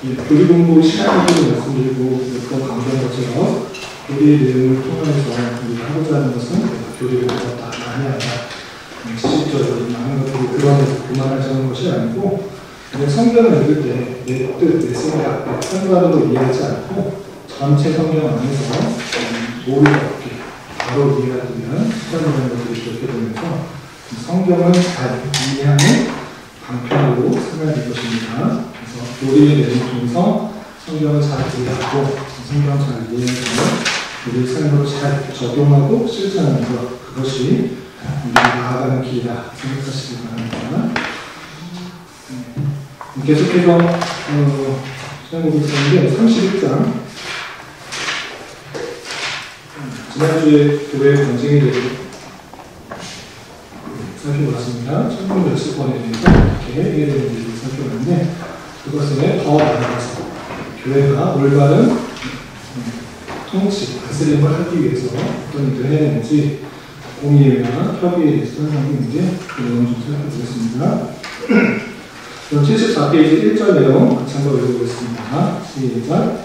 교리 공부 시간을 말씀드리고 몇 번 강조한 것처럼 교리 내용을 통해서 우리가 하고자 하는 것은 교리를 배웠다, 많이 하다, 지식적으로 많은 것들이 그만해서 그만하자는 것이 아니고 그냥 성경을 읽을 때 내 뜻, 내 생각, 내 생각으로 이해하지 않고 전체 성경 안에서 모르게 없게 바로 이해가 되면 습관이라는 것들이 그렇게 되면서 성경을 잘 이해하는 방편으로 생각할 것입니다. 그래서 교리의 내용을 통해서 성경을 잘 이해하고 성경을 잘 이해해서 우리 삶으로 잘 적용하고 실천하는 것, 그것이 우리가 나아가는 길이다 생각하시기 바랍니다. 계속해서 시작하고 있었는데 31장 지난주에 교회의 권징에 대해서 살펴봤습니다. 천국 열쇠권에 대해서 이렇게 해결되는지 살펴봤는데 그것을 더 나아가서 교회가 올바른 통치, 다스림을 하기 위해서 어떤 일을 해야 되는지 공의회와 협의에 대해서 설명했는데 그 내용을 좀 살펴보겠습니다. 그럼 74페이지 1절 내용 같이 한번 읽어보겠습니다. 시작.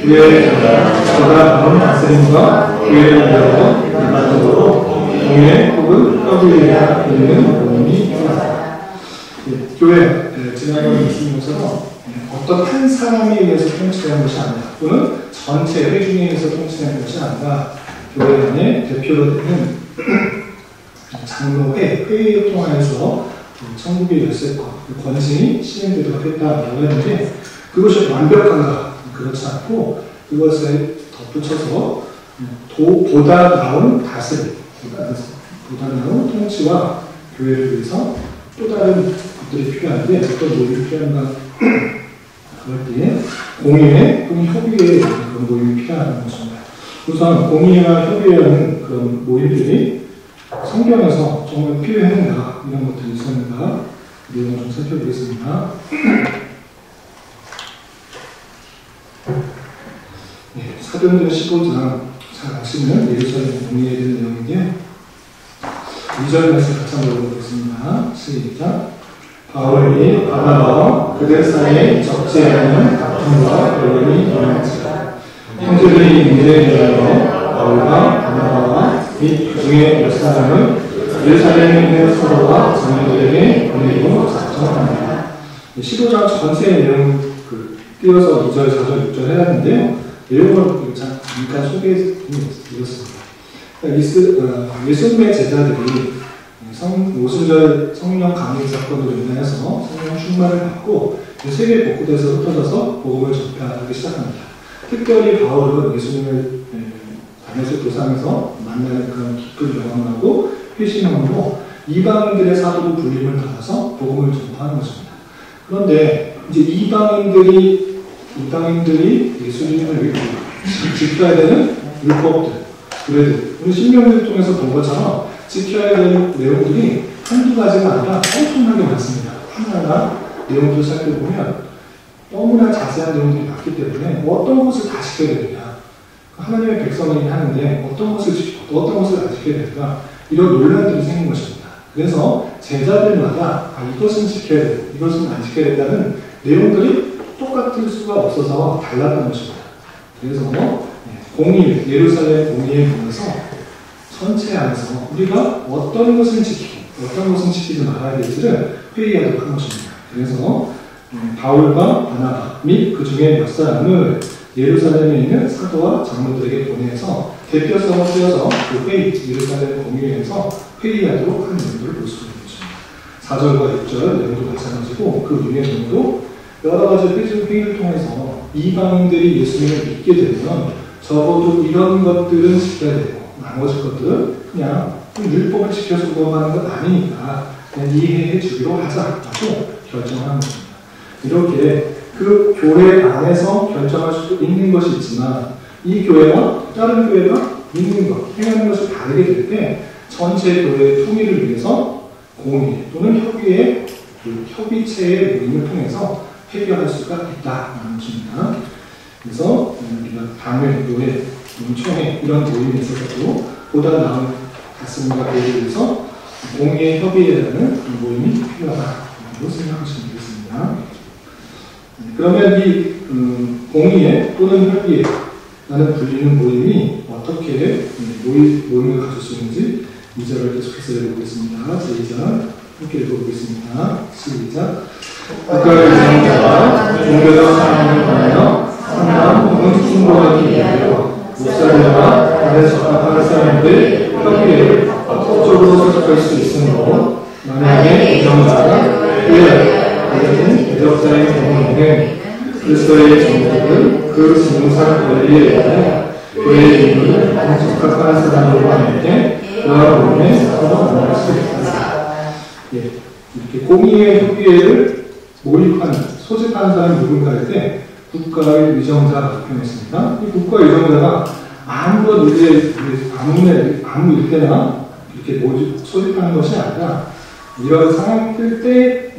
교회의 보다 나은 다스림과 교회를 위하여 일반적으로 공의회 혹은 협의회가 있는 모임이 필요하다. 교회, 지난번에 말씀드린 것처럼 어떤 한 사람에 의해서 통치되는 것이 아니라 또는 전체 회중에 의해서 통치되는 것이 아니라 교회 안에 대표로 되는 장로회, 회의를 통하여서 천국의 열쇠권, 권징이 시행되도록 했다라고 했는데 그것이 완벽한가? 그렇지 않고 그것을 덧붙여서 보다 나은 다스림, 보다 나은 통치와 교회를 위해서 또 다른 것들이 필요한데 어떤 모임이 필요한가? 그럴 때 공의회 혹은 협의회의 그런 모임이 필요하다는 것입니다. 우선 공의회와 협의회라는 그런 모임들이 성경에서 정말 필요했는가 이런 것들이 있었는가 내용을 좀 살펴보겠습니다. 사도행전 15장 잘 아시는 예루살렘 공의회에 대한 내용인데 2절 말씀 같이 한번 읽어보겠습니다. 시작. 바울이 바나바와 그들 사이에 적지 않은 다툼과 변론이 일어났지라. 형제들이 문제에 대하여 바울과 바나바와 및 그중에 몇 사람을 예루살렘에 있는 서로와 장로들에게 보내기로 작정합니다. 15장 전체의 내용 띄어서 2절, 4절, 6절 해놨는데요. 내용을 잠깐 소개해드렸습니다. 예수님의 제자들이 오순절 성령 강림 사건으로 인하여서 성령 충만을 받고 세계 곳곳에서 흩어져서 복음을 전파하기 시작합니다. 특별히 바울은 예수님을 다메섹 도상에서 만나는 그런 깊은 영광하고 회심함으로 이방인들의 사도로 불림을 받아서 복음을 전파하는 것입니다. 그런데 이제 이방인들이 예수님을 지켜야 되는 율법들, 그래도 우리 신명기를 통해서 본 것처럼 지켜야 되는 내용들이 한두 가지가 아니라 엄청나게 많습니다. 하나하나 내용들을 살펴보면 너무나 자세한 내용들이 많기 때문에 어떤 것을 다 지켜야 되느냐, 하나님의 백성이 하는데 어떤 것을 지키고 어떤 것을 안 지켜야 되는가, 이런 논란들이 생긴 것입니다. 그래서 제자들마다 이것은 지켜야 되고 이것은 안 지켜야 된다는 내용들이 똑같을 수가 없어서 달랐던 것입니다. 그래서 공의회, 예루살렘 공의회에 보면서 전체 안에서 우리가 어떤 것을 지키고 어떤 것은 지키지 말아야 될지를 회의하도록 한 것입니다. 그래서 바울과 바나바 및 그 중에 몇 사람을 예루살렘에 있는 사도와 장로들에게 보내서 대표성을 띄어서 그 회의, 예루살렘 공의회에서 회의하도록 한 내용들을 볼 수 있는 것입니다. 4절과 6절 내용도 마찬가지고 그 위의 내용도 여러 가지 회의를 통해서 이방인들이 예수님을 믿게 되면 적어도 이런 것들은 지켜야 되고 나머지 것들은 그냥 율법을 지켜주고 하는 것 아니니까 그냥 이해해 주기로 하자라고 결정하는 것입니다. 이렇게 그 교회 안에서 결정할 수도 있는 것이 있지만 이 교회와 다른 교회가 믿는 것, 행하는 것을 다르게 될 때 전체 교회의 통일을 위해서 공의 또는 협의의 협의체의 모임을 통해서 해결할 수가 있다는 것입니다. 그래서 우리가 당회, 교회, 총회 이런 모임에 있어서도 보다 나은 다스림과 교회를 위해서 공의 협의회라는 모임이 필요하다고 생각하시면 되겠습니다. 그러면 이 공의회 또는 협의회라는 불리는 모임이 어떻게 모임을 가질 수 있는지 2절을 계속해서 읽어보겠습니다. 시작. 함께 읽어보겠습니다. 시작. 국가의 위정자가 종교적 사항을 권하여 상담 혹은 충고하기 위하여 목사들과 다른 적합한 사람들 협의회를 적극적으로 소집할 수 있으므로 만약에 위정자가 알려진 대적자의 경우에는 그리스도의 종족은 그 증상 권리에 의하여 교회의 임무를 적합한 사람으로 하는 때 그와 몸에 서로 만날 수 있다. 이렇게 공의회 협의회를 모집하는, 소집하는 사람이 누군가 할 때 국가의 위정자라고 표현했습니다. 이 국가의 위정자가 아무 일때나 이렇게 소집하는 것이 아니라 이런 상황일 때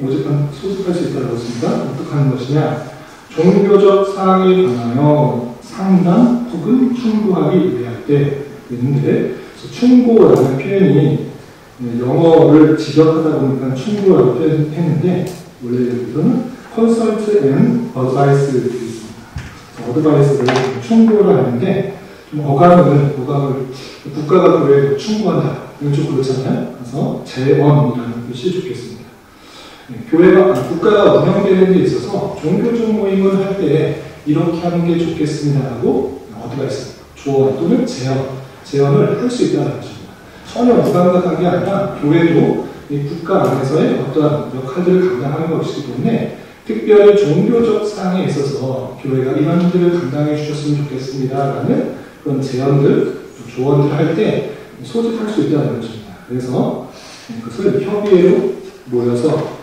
소집할 수 있다고 했습니다. 어떻게 하는 것이냐? 종교적 사항에 관하여 상담 혹은 충고하기 위할 때 있는데, 충고라는 표현이 영어를 직역하다 보니까 충고라고 표현했는데, 원래 여기서는 consult and advice 되어 있습니다. 어드바이스를 충고를 하는데, 좀 어감을 국가가 교회에 충고한다. 이건 좀 그렇잖아요. 그래서 재원이라는 뜻이 좋겠습니다. 국가가 운영되는 데 있어서 종교적 모임을 할 때 이렇게 하는 게 좋겠습니다라고 어드바이스, 조언 또는 제언을 할 수 있다는 것입니다. 전혀 무감각한 게 아니라 교회도 이 국가 안에서의 어떠한 역할들을 감당하는 것이기 때문에 특별히 종교적 사항에 있어서 교회가 이런 일들을 감당해 주셨으면 좋겠습니다라는 그런 제언들, 조언들을 할 때 소집할 수 있다는 것입니다. 그래서 그것을 협의회로 모여서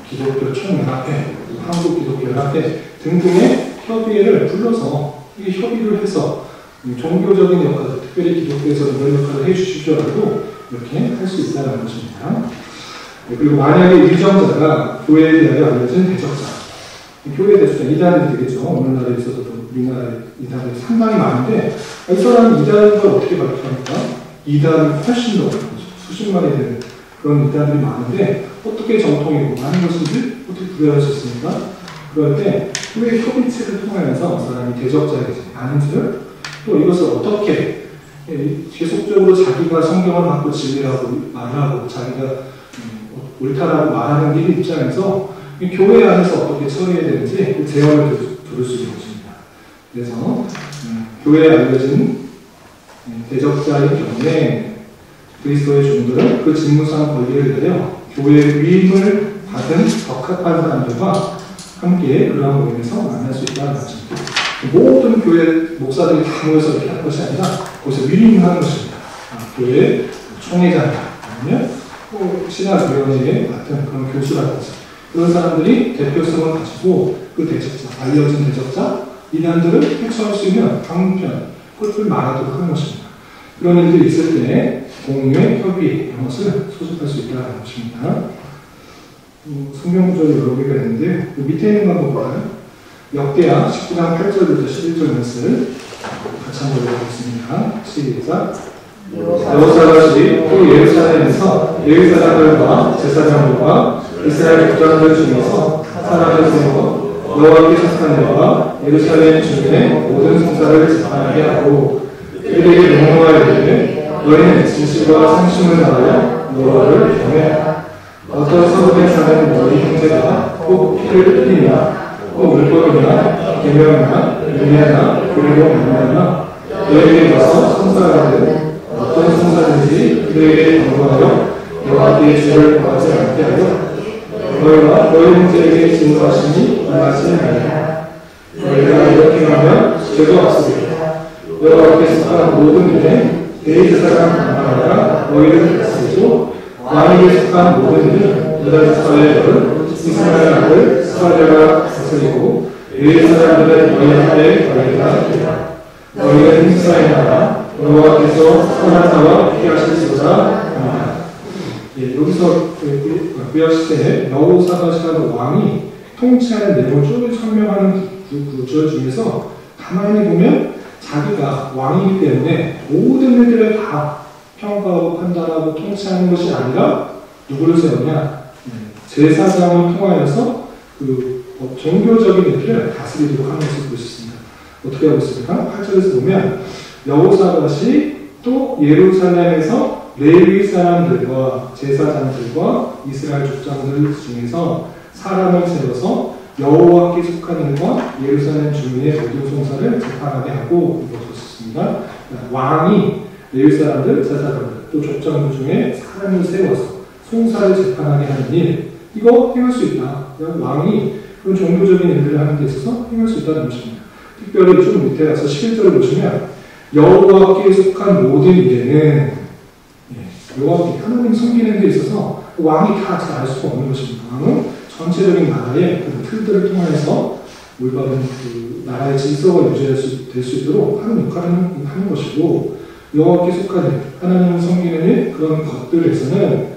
기독교 총연합회, 한국기독교연합회 등등의 협의회를 불러서 이 협의를 해서 종교적인 역할을, 특별히 기독교에서 이런 역할을 해주시더라도 이렇게 할 수 있다는 것입니다. 그리고 만약에 위정자가 교회에 대하여 알려진 대적자, 교회에 대해서 이단이 되겠죠. 오늘날에 있어서도 우리나라에 이단이 상당히 많은데, 이 사람은 이단인 걸 어떻게 밝혀합니까? 이단이 훨씬 더 수십만이 되는 그런 이단들이 많은데, 어떻게 정통이고 많은 것인지 어떻게 구별할 수 있습니까? 그럴 때 교회 협의체를 통하여서 사람이 대적자이지 아닌지를, 또 이것을 어떻게 계속적으로 자기가 성경을 갖고 진리라고 말하고 자기가 옳다라고 말하는 일 입장에서 교회 안에서 어떻게 처리해야 되는지 그 제언을 들을 수 있는 것입니다. 그래서 교회에 알려진 대적자의 경우에 그리스도의 종들은 그 직무상 권리를 위하여 교회의 위임을 받은 적합한 사람들과 함께 그러한 모임에서 만날 수 있다는 것입니다. 모든 교회 목사들이 다 모여서 이렇게 하는 것이 아니라 거기서 위임을 하는 것입니다. 교회 총회장이나 아니면 신학위원회에 같은 그런 교수라든지 그런 사람들이 대표성을 가지고 그 대적자, 알려진 대적자, 이단들을 해소할 수 있는 강편, 그것을 말하도록 하는 것입니다. 그런 일들이 있을 때 공유의 협의, 이런 것을 소집할 수 있다는 것입니다. 성경 구절이 여러 개가 있는데 그 밑에 있는 거 한번 볼까요? 역대하 19장 8절부터 11절 말씀을 같이 한번 읽어보겠습니다. 시작. 여호사밧이 또 예루살렘에서 레위 사람들과 제사장들과 이스라엘 국장들 중에서 사람을 세워 여호와께 속한 자와 예루살렘 주민의 모든 성사를 재판하게 하고 그들에게 명령하여 이르되 너희는 진실과 상심을 다하여 여호와를 경외하라. 어떤 서울에 사는 너희 형제가 꼭 피를 흘리나 꼭 물건이나 계명이나 은혜나 그리고 만나나 너희에게 가서 성사하거든 어떤 성사든지 그들에게 경고하여 여호와께 죄를 범하지 않게 하여 너희와 너희 형제에게 증거하시니 임하시는 아니라 너희가 이렇게 하면 죄가 없으리라. 여호와께 속한 모든 일에 대제사장 강하나가 너희를 다스리고 왕에게 속한 모든 일은 유다지파의 열을 이스라엘 아들 스가랴가 다스리고 레위 사람들은 너희한테 관리가 되리라. 너희는 이스라엘 나라 여호와께서 선한 자와 피하실지어다. 여기서 구약시대에 여호사밧이라는 왕이 통치하는 내용을 쭉 설명하는 구절 중에서 가만히 보면 자기가 왕이기 때문에 모든 일들을 다 평가하고 판단하고 통치하는 것이 아니라 누구를 세우냐? 제사장을 통하여서 종교적인 일들을 다스리도록 하는 것을 볼 수 있습니다. 어떻게 하고 있습니까? 8절에서 보면 여호사밧이 또 예루살렘에서 레위 사람들과 제사장들과 이스라엘 족장들 중에서 사람을 세워서 여호와께 속한 일과 예루살렘 주민의 모든 송사를 재판하게 하고 이루어졌습니다. 왕이 레위 사람들, 제사장들, 또 족장들 중에 사람을 세워서 송사를 재판하게 하는 일, 이거 행할 수 있다. 왕이 그런 종교적인 일들을 하는 데 있어서 행할 수 있다는 것입니다. 특별히 좀 밑에 가서 11절을 보시면 여호와께 속한 모든 일에는 여호와께 하나님 섬기는 데 있어서 왕이 다 잘 알 수가 없는 것입니다. 왕은 전체적인 나라의 그 틀들을 통해서 올바른 그 나라의 질서가 유지될 수 있도록 하는 역할을 하는 것이고, 여호와께 속한 일, 하나님을 섬기는 일, 그런 것들에서는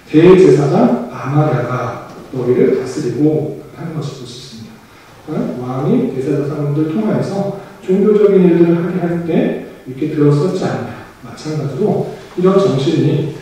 대제사장 아마랴가 너희를 다스리고 하는 것을 볼 수 있습니다. 그러니까 왕이 대제사장들 통하여서 종교적인 일들을 하게 할 때 이렇게 들어섰지 않냐. 마찬가지로 이런 정신이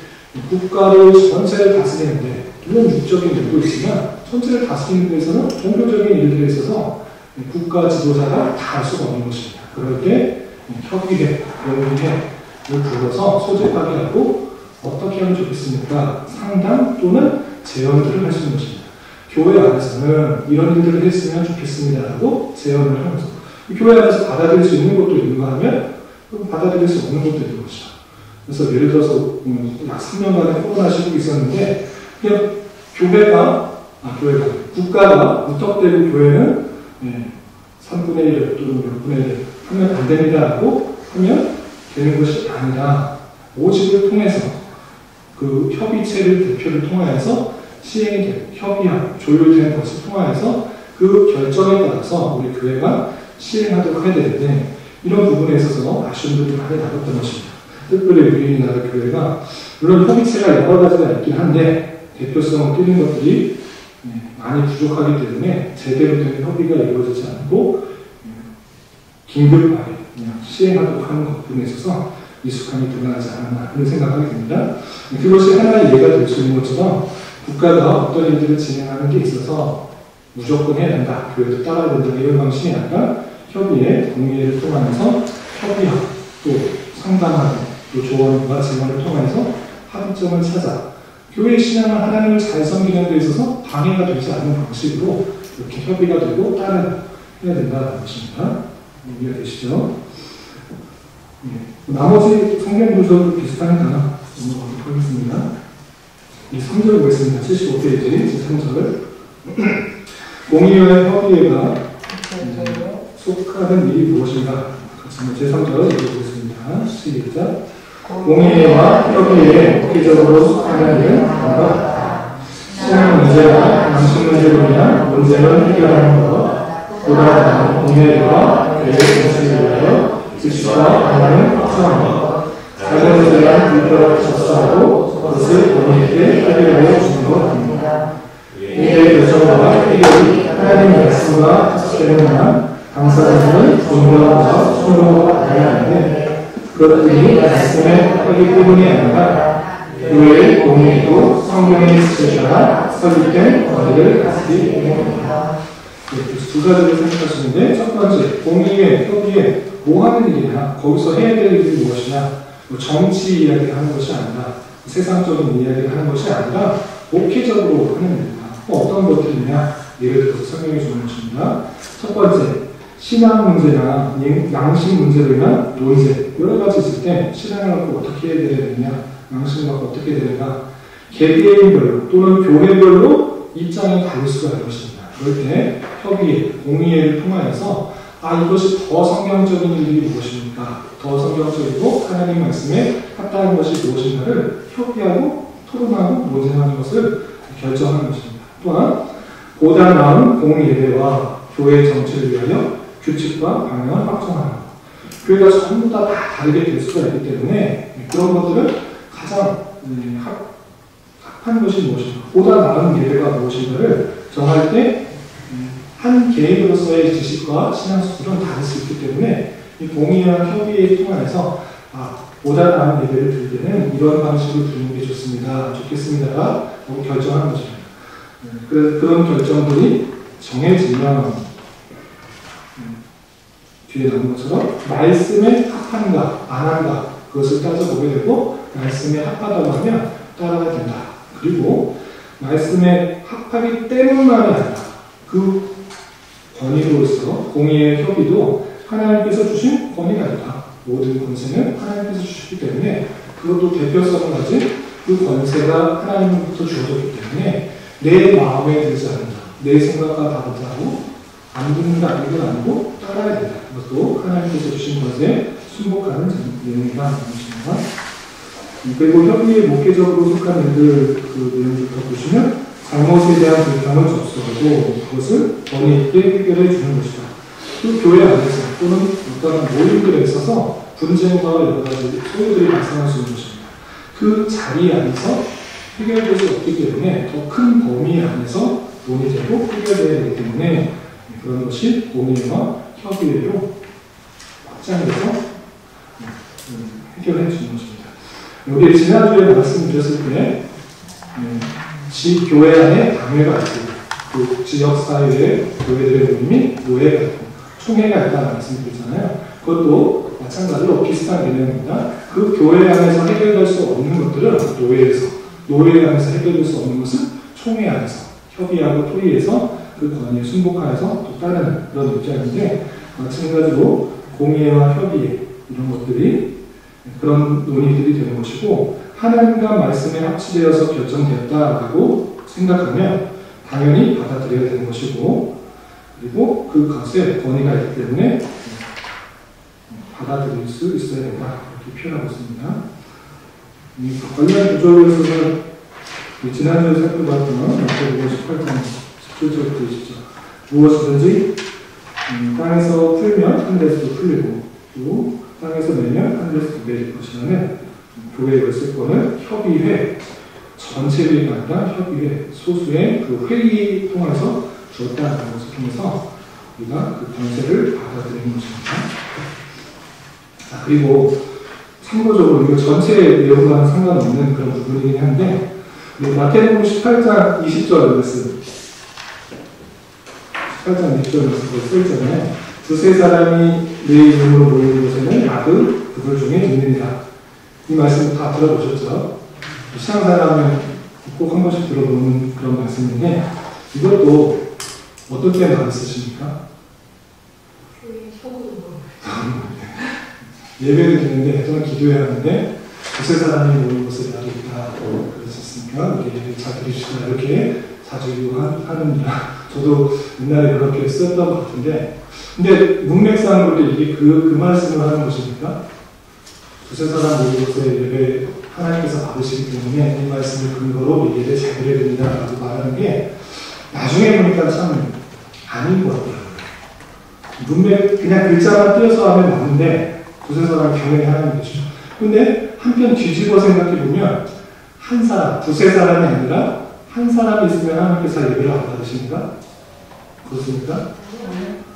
국가를 전체를 다스리는데, 물론 육적인 일도 있지만 전체를 다스리는 데서는 종교적인 일들에 있어서 국가 지도자가 다 할 수가 없는 것입니다. 그럴 때 협의회, 영의회를 불러서 소집하게 하고 어떻게 하면 좋겠습니까? 상담 또는 제언들을 할 수 있는 것입니다. 교회 안에서는 이런 일들을 했으면 좋겠습니다라고 제언을 하면서, 교회 안에서 받아들일 수 있는 것도 있는가 하면 받아들일 수 없는 것도 있는 것이죠. 그래서 예를 들어서 약 3년간의 코로나 시국이 있었는데, 그냥 국가가 무턱대고 교회는 3분의 1 또는 몇 분의 1 하면 안 됩니다라고 하면 되는 것이 아니라, 모집을 통해서 그 협의체를 대표를 통하여서 시행이 된 협의한 조율된 것을 통하여서 그 결정에 따라서 우리 교회가 시행하도록 해야 되는데, 이런 부분에 있어서 아쉬움도 좀 많이 나눴던 것입니다. 특별히 우리나라 교회가 물론 협의체가 여러 가지가 있긴 한데 대표성을 띄는 것들이 많이 부족하기 때문에 제대로 된 협의가 이루어지지 않고 긴급하게 그냥 시행하도록 하는 것들에 있어서 미숙함이 드러나지 않았나 그런 생각하게 됩니다. 그것이 하나의 예가 될 수 있는 것처럼 국가가 어떤 일들을 진행하는 데 있어서 무조건 해야 된다, 교회도 따라야 된다, 이런 방식이 아니라 협의회, 공의회를 통하면서 협의하고 또 상담하고 또 조언과 제언을 통해서 합의점을 찾아 교회의 신앙을 하나님을 잘 섬기는 데 있어서 방해가 되지 않는 방식으로 이렇게 협의가 되고 따라야 된다는 것입니다. 이해가 되시죠? 나머지 성경 구절도 비슷하니까 넘어가도록 하겠습니다. 이 3절 보겠습니다. 75페이지 제3절. 공의회와 협의회가 속하는 일이 무엇인가? 제3절 읽어보겠습니다. 시작. 공의회와 협의회에 국기적으로 속하는 일은 뭔가? 신앙 문제와 양심 문제로 인한 문제를 해결하는 것, 보다 나은 공의회와 교회의 정치를 위하여 직수와 방향을 확장하는 것, 자녀에 대한 불편을 접수하고 그것을 본인에게 해결해 주는 것입니다. 이의 결정과 해결이 하나님의 말씀과 합치되는 한 당사자들은 존경과 순종을 받아야 하는데, 그것들이 말씀에 하기 때문이 아니라 교회의 공의도 성경의 지시에 따라 설립된 권리를 다스리기 때문입니다. 두 가지를 생각하시는데, 첫 번째, 공의회, 협의회, 뭐 하는 일이냐, 거기서 해야 될 일이 무엇이냐, 정치 이야기를 하는 것이 아니라, 세상적인 이야기를 하는 것이 아니라, 목회적으로 하는 일이다. 어떤 것들이냐, 예를 들어서 설명해 주는 것입니다. 첫 번째, 신앙 문제나 양심 문제로 인한 논쟁, 여러 가지 있을 때 신앙을 갖고 어떻게 해야 되느냐, 양심을 갖고 어떻게 해야 되는가, 개개인별로 또는 교회별로 입장이 다를 수가 있는 것입니다. 그럴 때 협의회, 공의회를 통하여서 이것이 더 성경적인 일이 무엇입니까? 더 성경적이고 하나님 말씀에 합당한 것이 무엇인가를 협의하고 토론하고 논쟁하는 것을 결정하는 것입니다. 또한 보다 나은 공의회와 교회의 정치를 위하여 규칙과 방향을 확정하는 것. 교회가 전부 다 다르게 될 수가 있기 때문에 그런 것들은 가장 합한 것이 무엇인가, 보다 나은 예배가 무엇인가를 정할 때 한 개인으로서의 지식과 신앙수준은 다를 수 있기 때문에 이 공의와 협의에 통해서 보다 나은 예배를 드릴 때는 이런 방식으로 드리는 게 좋습니다가 결정하는 것입니다. 그래서 그런 결정들이 정해지면 뒤에 나온 것처럼 말씀에 합한가 안 한가 그것을 따져보게 되고 말씀에 합하다고 하면 따라야 된다. 그리고 말씀에 합하기 때문만이 아니라 그 권위로서 공의의 협의도 하나님께서 주신 권위가 아니다. 모든 권세는 하나님께서 주셨기 때문에 그것도 대표성을 가진 그 권세가 하나님부터 주어졌기 때문에 내 마음에 들지 않는다. 내 생각과 다르지 않고 안 듣는다. 이건 아니고 따라야 된다. 그것도 하나님께서 주신 권세에 순복하는 내용이다. 그리고 협의에 목회적으로 속한 일들 그 내용부터 보시면 잘못에 대한 불평을 접수하고 그것을 권위 있게 해결해 주는 것이다. 그 교회 안에서 또는 어떤 모임들에 있어서 분쟁과 여러 가지 소요들이 발생할 수 있는 것입니다. 그 자리 안에서 해결될 수 없기 때문에 더 큰 범위 안에서 논의되고 해결되어야 되기 때문에 그런 것이 공의와 협의회로 확장돼서 해결해 주는 것입니다. 우리 지난주에 말씀드렸을 때 지교회 안에 당회가 있고 그 지역사회의 교회들의 모임이 노회가 있고 총회가 있다는 말씀드렸잖아요. 그것도 마찬가지로 비슷한 개념입니다. 그 교회 안에서 해결될 수 없는 것들은 노회에서, 노회 안에서 해결될 수 없는 것은 총회 안에서, 협의하고 토의해서 그 권위에 순복하여서 또 따르는 그런 입장인데 마찬가지로 공의와 협의회 이런 것들이 그런 논의들이 되는 것이고 하나님과 말씀에 합치되어서 결정됐다라고 생각하면 당연히 받아들여야 되는 것이고 그리고 그것에 권위가 있기 때문에 받아들일 수 있어야 된다. 이렇게 표현하고 있습니다. 이 관련 구조에서는 지난주에 살펴봤던 마태복음 18장 17절부터 20절 무엇이든지 땅에서 풀면 하늘에서도 풀리고 또 땅에서 매면 하늘에서도 매일 것이라는 교회의 글쓸거는 협의회 전체회의가 아니라 협의회 소수의 그 회의 통해서 주었다는 것을 통해서 우리가 그 권세를 받아들이는 것입니다. 자, 그리고 참고적으로 이거 전체 내용과는 상관없는 그런 부분이긴 한데 마태복음 18장 20절 말씀 18장 20절 말씀에 써있잖아요. 두세 사람이 내 이름으로 모이는 곳에는 나도 그들 중에 있느니라. 이 말씀 다 들어보셨죠? 신앙생활하면 꼭 한 번씩 들어보는 그런 말씀인데 이것도 어떤 때 많이 쓰십니까? 예배를 드리는데 또는 기도해야 하는데 두세 사람이 모이는 곳에 나도 있다. 그러셨습니까? 우리 잘 들으시구나. 이렇게 자주 하는구나. 저도 옛날에 그렇게 썼던 것 같은데 근데 문맥상으로 이게 그 말씀을 하는 것입니까? 두세 사람 모이는 곳에 예배 하나님께서 받으시기 때문에 이 말씀을 근거로 예배를 잘 드려야 된다라고 말하는 게 나중에 보니까 참 아닌 것 같더라고요. 문맥 그냥 글자만 띄어서 하면 맞는데 두세 사람 당연히 하나님이시죠. 근데 한편 뒤집어 생각해보면 한 사람, 두세 사람이 아니라 한 사람이 있으면 하나님께서 예배를 안 받으십니까? 그렇습니까?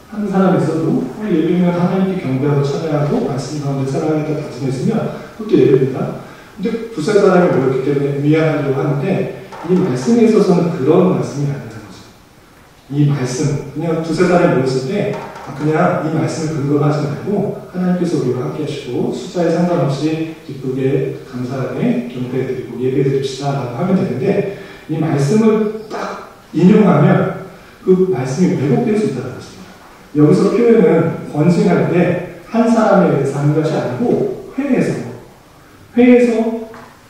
한 사람 있어도 예배면 하나님께 경배하고 찬양하고 말씀 가운데 사랑하겠다 다짐했으면 그것도 예배입니다. 근데 두세 사람이 모였기 때문에 미안하려고 하는데 이 말씀에 있어서는 그런 말씀이 아니라는 거죠. 이 말씀, 그냥 두세 사람이 모였을 때 그냥 이 말씀을 근거로 하지 말고 하나님께서 우리와 함께 하시고 숫자에 상관없이 기쁘게 감사하게 경배드리고 예배드립시다 라고 하면 되는데 이 말씀을 딱 인용하면 그 말씀이 왜곡될 수 있다는 것입니다. 여기서 표현은 권징할 때 한 사람에 대해서 하는 것이 아니고 회에서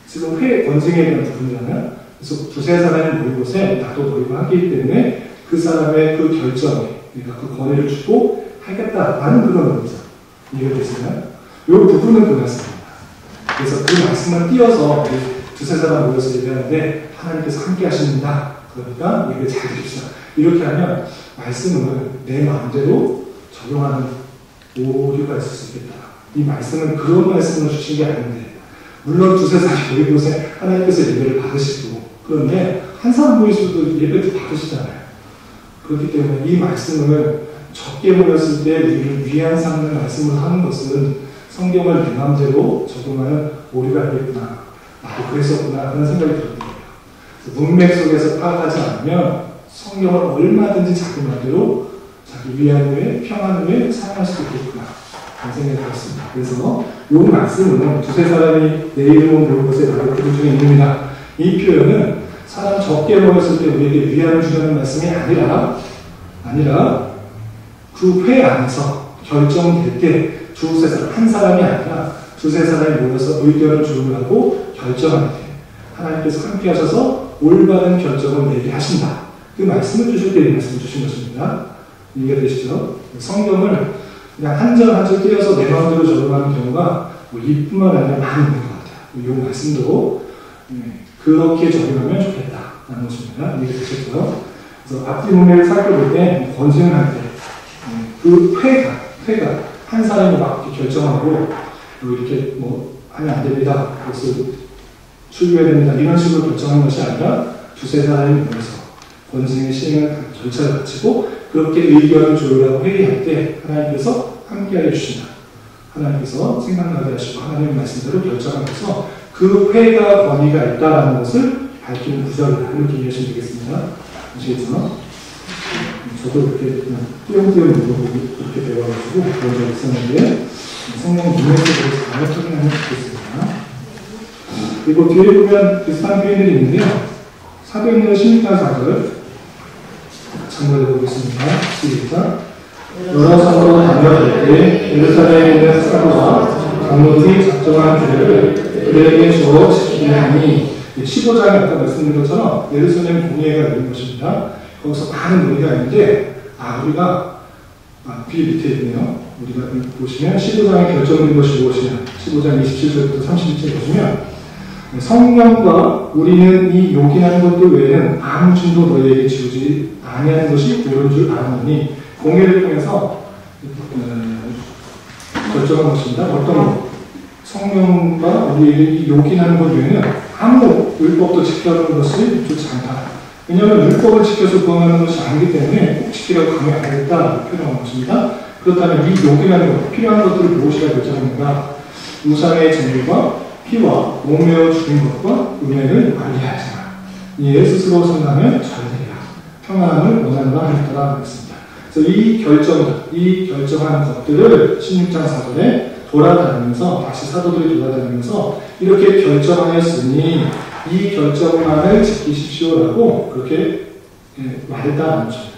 지금 회 권징에 대한 부분이잖아요. 그래서 두세 사람이 모인 곳에 나도 모이고 하기 때문에 그 사람의 그 결정에 그러니까 그 권위를 주고 하겠다라는 그런 의미죠. 이해되시나요? 이 부분은 그 말씀입니다. 그래서 그 말씀을 띄어서 두세 사람 모여서 얘기하는데 하나님께서 함께 하십니다. 그러니까 예배 잘 드립시다. 이렇게 하면 말씀을 내 마음대로 적용하는 오류가 있을 수 있겠다. 이 말씀은 그런 말씀을 주신 게 아닌데 물론 두세 사람 모인 곳에 하나님께서 예배를 받으시고 그런데 한 사람 모이셔도 예배도 받으시잖아요. 그렇기 때문에 이 말씀을 적게 모였을 때 우리를 위안 삼는 말씀을 하는 것은 성경을 내 마음대로 적용하는 오류가 있겠구나. 나도 그랬었구나. 그런 생각이 들었던 거예요. 문맥 속에서 파악하지 않으면 성경을 얼마든지 자기 말대로 자기 위안 후에 평안 후에 사용할 수도 있겠구나 그런 생각이 들었습니다. 그래서 이 말씀은 두세 사람이 내 이름을 모을 것에 나를 그들 중에 있습니다. 이 표현은 사람 적게 모였을 때 우리에게 위안을 주는 말씀이 아니라 그 회 안에서 결정될 때 두세 사람, 한 사람이 아니라 두세 사람이 모여서 의견을 조율하고 결정할 때 하나님께서 함께 하셔서 올바른 결정을 내게 하신다. 그 말씀을 주실 때 이 말씀을 주신 것입니다. 이해가 되시죠? 성경을 그냥 한 절 한 절 떼어서 내 마음대로 적용하는 경우가 이뿐만 아니라 많이 있는 것 같아요. 이 말씀도 그렇게 적용하면 좋겠다라는 것입니다. 이해가 되셨고요. 그래서 앞뒤 문맥을 살펴볼 때 권징을 할 때 그 회가 한 사람이 막 이렇게 결정하고 이렇게 뭐 하면 안 됩니다. 그것을 추구해야 됩니다. 이런 식으로 결정한 것이 아니라 두세 사람이 모여서 권징의 시행을 절차를 마치고 그렇게 의견을 조율하고 회의할 때 하나님께서 함께하여 주신다. 하나님께서 생각나게 하시고 하나님의 말씀대로 결정하면서 그 회가 권위가 있다는 것을 밝히는 구절이다. 이렇게 이해하시면 되겠습니다. 아시겠죠? 저도 이렇게 그냥 띄엄띄엄 물어보고 그렇게 배워가지고 그런 적이 있었는데 성경 문맥에서 잘 확인하면 좋겠습니다. 그리고 뒤에 보면 비슷한 표현들이 있는데요. 사도행전 16장 4절 참고해 보겠습니다. 시작. 여러 성으로 다녀갈 때 예루살렘에 있는 사도와 장로들이 작정한 규례를 그들에게 주어 지키게 하니 15장에 아까 말씀드린 것처럼 예루살렘 공예가 있는 것입니다. 거기서 많은 논의가 있는데 우리가 뒤 밑에 있네요. 우리가 보시면 15장에 결정된 것이 무엇이냐 15장 27절부터 31절 보시면 성령과 우리는 이 요긴한 것들 외에는 아무 짐도 너희에게 지우지 아니하는 것이 옳은 줄 아노니 공예를 통해서 결정한 것입니다. 어떤 성령과 우리에게 이 요긴한 것 외에는 아무 율법도 지켜주는 것이 좋지 않다. 왜냐하면 율법을 지켜서 구원하는 것이 아니기 때문에 꼭 지키라고 강요하겠다 표현한 것입니다. 그렇다면 이 요긴한 것, 필요한 것들을 무엇이라 결정합니까? 우상의 제물과 피와 몸매어 죽인 것과 음행을 관리하지마. 이에 스스로 선하면 잘되리라. 평안함을 원한다 하였더라 했습니다. 그래서 이 결정한 것들을 16장 4절에 돌아다니면서 다시 사도들이 돌아다니면서 이렇게 결정하였으니 이 결정만을 지키십시오라고 그렇게 말했다는 것입니다.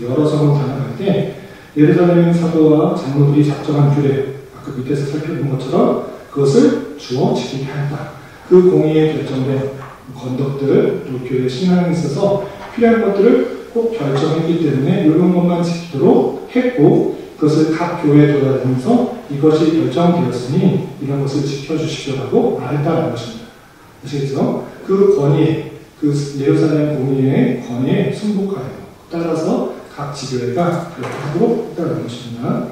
여러 성을 다녀갈 때 예루살렘 사도와 장로들이 작정한 규례 아까 밑에서 살펴본 것처럼 그것을 주어 지키게 한다. 그 공의에 결정된 건덕들 또 교회 신앙에 있어서 필요한 것들을 꼭 결정했기 때문에 이런 것만 지키도록 했고 그것을 각 교회에 돌아다니면서 이것이 결정되었으니 이런 것을 지켜주십시오라고 말했다는 것입니다. 아시겠죠? 그 권위에 그 예루살렘 공의의 권위에 순복하여 따라서 각 지교회가 그렇게 하도록 했다는 것입니다.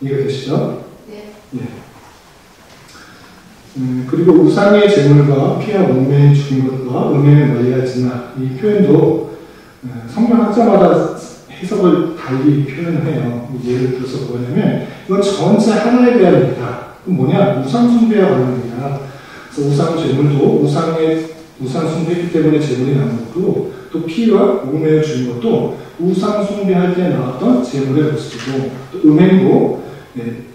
이해가 되시죠? 네. 예. 그리고 우상의 제물과 피와 몸매에 죽인 것과 음행을 멀리하지마 이 표현도 성경학자마다 해석을 달리 표현을 해요. 예를 들어서 뭐냐면 이건 전체 하나에 대한 얘기다. 그럼 뭐냐? 우상 숭배와 관련입니다. 그래서 우상 제물도 우상 숭배했기 때문에 제물이 나온 것도 또 피와 몸매에 죽인 것도 우상 숭배할 때 나왔던 제물의 모습이고 또 음행도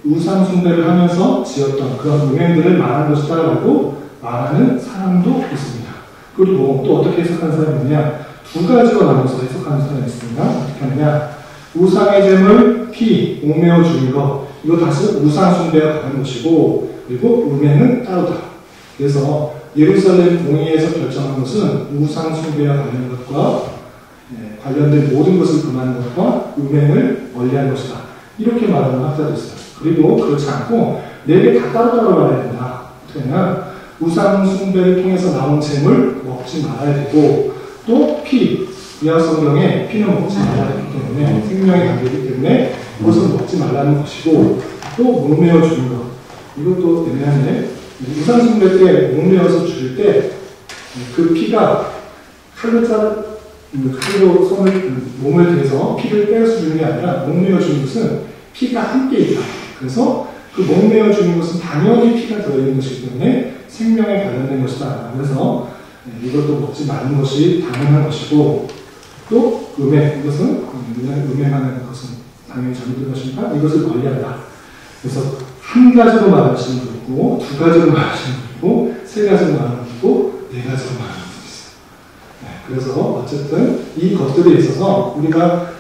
우상 숭배를 하면서 지었던 그런 음행들을 말한 것이다라고 말하는 사람도 있습니다. 그리고 또 어떻게 해석하는 사람이 있느냐? 두 가지로 나눠서 해석하는 사람이 있습니다. 어떻게 하느냐? 우상의 제물, 피, 옥매어 죽인 것 이거 다시 우상 숭배와 관한 것이고 그리고 음행은 따로다. 그래서 예루살렘 공의에서 결정한 것은 우상 숭배와 관련 것과 관련된 모든 것을 금하는 것과 음행을 멀리하는 것이다. 이렇게 말하는 학자도 있어요. 그리고 그렇지 않고 네 개 다 따로따로 말해야 된다. 그러면 우상 숭배를 통해서 나온 재물 먹지 말아야 되고 또 피, 구약 성경에 피는 먹지 말아야 되기 때문에 생명의 관계이기 때문에 그것은 먹지 말라는 것이고 또 목매어 죽인 것 이것도 애매한데 우상 숭배 때 목매어서 죽일 때 그 피가 칼로 몸을 대서 피를 빼서 주는 게 아니라 목매어 주는 것은 피가 함께 있다. 그래서 그 목매어 주는 것은 당연히 피가 들어있는 것이기 때문에 생명에 관련된 것이다. 그래서 이것도 먹지 말는 것이 당연한 것이고, 또 음행, 이것은 음행하는 것은 당연히 잘못된 것이니까 이것을 멀리한다. 그래서 한 가지로 말하시는 분도 있고, 두 가지로 말하시는 분도 있고, 세 가지로 말하는 분도 있고, 네 가지로 말하는 분도 있어요. 그래서 어쨌든 이 것들에 있어서 우리가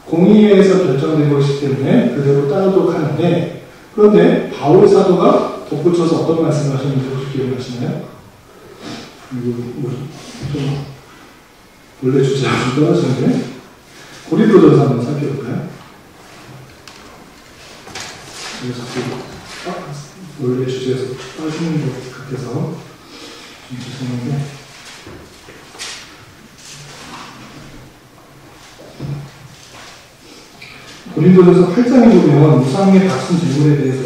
공의회에서 결정된 것이기 때문에 그대로 따르도록 하는데, 그런데 바울 사도가 덧붙여서 어떤 말씀을 하셨는지 혹시 기억나시나요? 좀 원래 주제하고 좀 떨어지는데 고린도전서 한번 살펴볼까요? 제가 자꾸 원래 주제에서 빠지는 것 같아서 좀 죄송한데, 고린도전서 8장에 보면 우상의 값은 재물에 대해서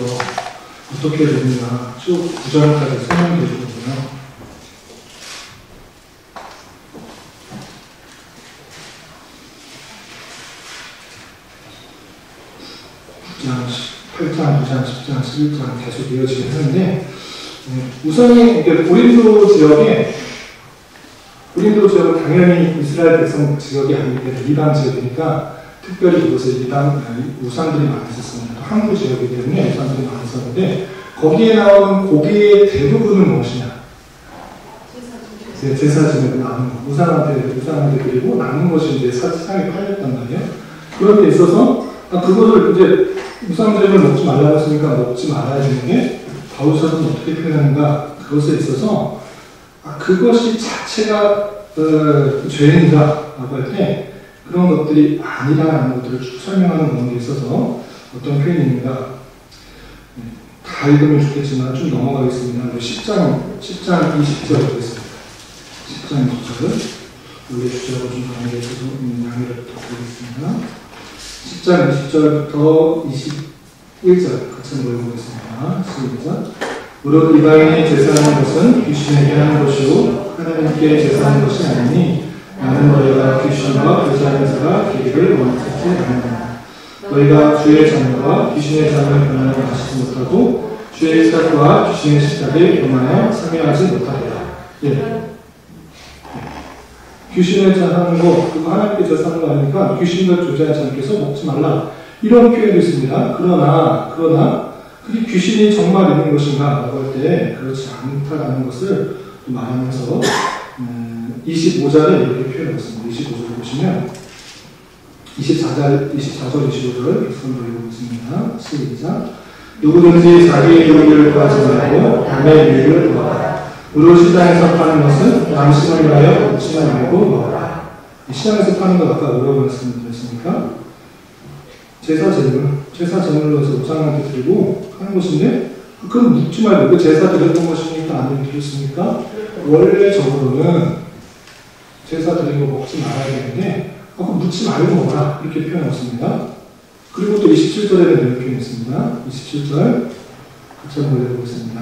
어떻게 되는가 쭉 구절까지 설명해 주거든요. 8장, 9장, 10장, 11장 계속 이어지긴 하는데, 우선이 고린도 지역은 당연히 이스라엘 백성 지역이 아니기 때문에 이방 지역이니까 특별히 그곳에 우상들이 많이 있었습니다. 항구 지역이기 때문에 우상들이 많이 있었는데, 거기에 나오는 고기의 대부분은 무엇이냐? 제사 지내고 남은 거. 우상한테 드리고 남은 것이 이제 시장에 팔렸단 말이에요. 그런 데 있어서, 그거를 이제 우상제물 먹지 말라고 했으니까 먹지 말아야 되는 게, 바울 사도는 어떻게 표현하는가? 그것에 있어서, 그것이 자체가, 죄인이다라고 할 때, 그런 것들이 아니라는 것들을 쭉 설명하는 그런 게 있어서, 어떤 표현입니다. 다 읽으면 좋겠지만 좀 넘어가겠습니다. 10장 20절 보겠습니다. 10장 20절을 원래 주제하고 좀 다르게 해서 양해를 부탁드리겠습니다. 10장 20절부터 21절 같이 한번 읽어보겠습니다. 시작. 무릇 이방인이 제사하는 것은 귀신에게 하는 것이요 하나님께 제사하는 것이 아니니 나는 너희가 귀신과 교제하는 자가 되기를 원하지 않는다. 너희가 주의 자녀와 귀신의 자녀의 변화를 마시지 못하고 주의 식탁과 귀신의 식탁에 변화하여 참여하지 못하리라. 귀신의 자하는 거, 그거 하나님께 제사하는 거 아니니까 귀신과 교제하지 않게서 먹지 말라. 이런 표현도 있습니다. 그러나 그게 귀신이 정말 있는 것인가 라고 할 때 그렇지 않다라는 것을 말하면서 25절에 이렇게 표현하고 있습니다. 25절 보시면 24절, 25절 계속 읽어보겠습니다. 시작. 누구든지 자기의 유익을 구하지 말고 남의 유익을 구하라. 무료 시장에서 파는 것은 양심을 위하여 묻지 말고 먹어라. 시장에서 파는 것 아까 뭐라고 말씀드렸습니까? 제사 제물로 해서 우상한테 드리고 하는 것인데, 그건 묻지 말고, 그 제사 드렸던 것입니까? 아니면 드렸습니까? 원래적으로는 제사 드린 거 먹지 말아야 되는데, 그거 묻지 말고 먹어라. 이렇게 표현했습니다. 그리고 또 27절에는 이렇게 표현했습니다. 27절, 같이 한번 읽어보겠습니다.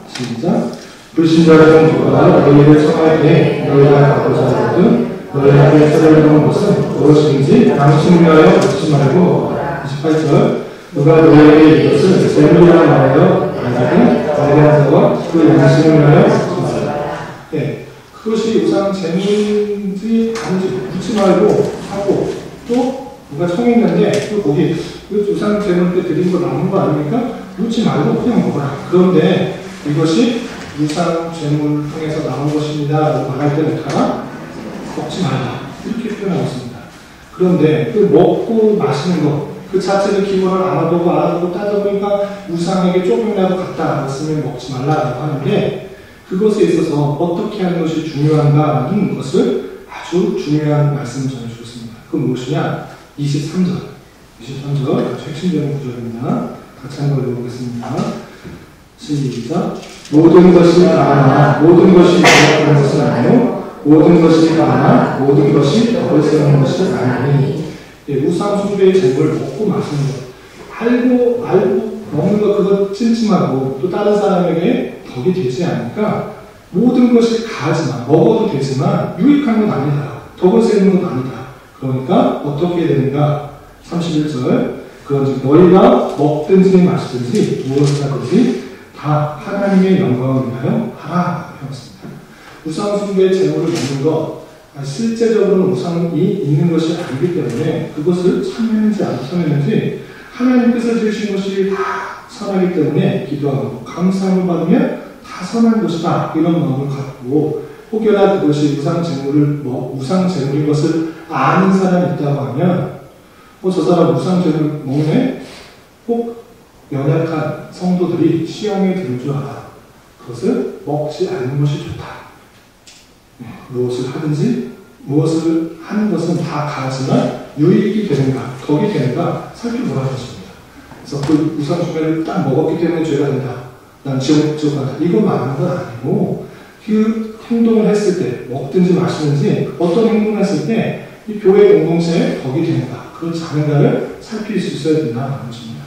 시작. 불신자라는 누가 너희를 청할 때 너희가 가고자 하거든 너희에게 쓰려는 것은 무엇인지 양심을 위하여 묻지 말고 먹어라. 28절. 누가 너희에게 이것을 재물이라 말하여 가지고 너희한 자와 그 양심을 위하여 묻지 말라. 그것이 우상 재물인지 아닌지 묻지 말고 하고, 또 누가 청했는데 또 거기 우상 재물 때 드린 거 남은 거 아닙니까? 묻지 말고 그냥 먹어라. 그런데 이것이 우상 재물 통해서 나온 것입니다 라고 말할 때 못하나? 먹지 말라. 이렇게 표현하고 있습니다. 그런데 그 먹고 마시는 것, 그 자체를 기본을 알아보고 따져보니까 우상에게 조금이라도 갖다 놨으면 먹지 말라라고 하는데, 그것에 있어서 어떻게 하는 것이 중요한가라는 것을 아주 중요한 말씀을 전해주셨습니다. 그건 무엇이냐? 23절 아주 핵심적인 구절입니다. 같이 한번 읽어보겠습니다. 시작. 모든 것이 가하나 모든 것이 부족한 것은 아니요 모든 것이 가하나 모든 것이 덕을 세우는 것이 아니니. 우상 숭배의 재물을 먹고 마시는 것, 알고 먹는 것, 그거 찜찜하고 또 다른 사람에게 덕이 되지 않으니까 모든 것이 가하지만, 먹어도 되지만 유익한 건 아니다. 덕을 세우는 건 아니다. 그러니까 어떻게 되는가? 31절. 그런즉 너희가 먹든지 마시든지 무엇을 하든지 다 하나님의 영광을 위하여 하라. 하였습니다. 우상숭배 제물을 먹는 것, 실제적으로는 우상이 있는 것이 아니기 때문에 그것을 참여했는지 안 참여했는지 하나님께서 지으신 것이 다 선하기 때문에 기도하고 감사함을 받으면 다 선한 것이다. 이런 마음을 갖고 혹여나 그것이 우상제물인 것을 아는 사람이 있다고 하면 저 사람 우상제물 먹네? 꼭 연약한 성도들이 시험에 들 줄 알아. 그것을 먹지 않는 것이 좋다. 무엇을 하든지 무엇을 하는 것은 다 가지만 유익이 되는가, 덕이 되는가 살펴보라는 것입니다. 그래서 그 우상숭배를 딱 먹었기 때문에 죄가 된다. 난 지옥 간다. 이거 말하는 건 아니고 그 행동을 했을 때 먹든지 마시든지 어떤 행동을 했을 때 이 교회 공동체에 덕이 되는가, 그렇지 않은가를 살필 수 있어야 된다는 것입니다.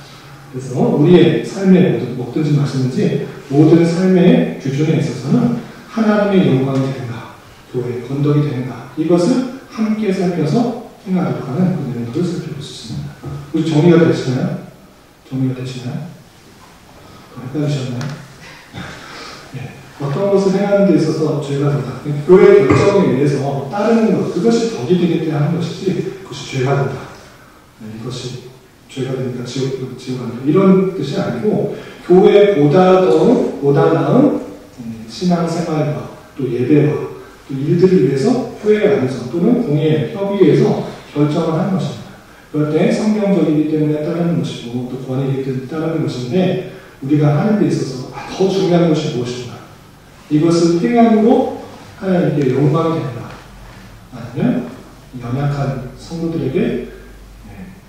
그래서 우리의 삶에 먹든지 마시든지 모든 삶의 규준에 있어서는 하나님의 영광이 되는가, 교회의 건덕이 되는가, 이것을 함께 살펴서 행하도록 하는 그 내용들을 살펴볼 수 있습니다. 우리 정리가 되시나요? 헷갈리셨나요? 네. 어떤 것을 행하는 데 있어서 죄가 된다. 교회의 결정에 의해서 따르는 것, 그것이 덕이 되기 때문에 하는 것이지 그것이 죄가 된다. 이것이 죄가 되니까 지옥 간다. 이런 뜻이 아니고 교회보다 나은 신앙생활과 또 예배와 또 일들을 위해서 교회 안에서 또는 공예, 협의회에서 결정을 하는 것입니다. 그럴 때 성경적이기 때문에 따르는 것이고 또 권위이기 때문에 따르는 것인데 우리가 하는 데 있어서 더 중요한 것이 무엇인가? 이것을 행함으로 하나님께 영광이 되는가? 아니면 연약한 성도들에게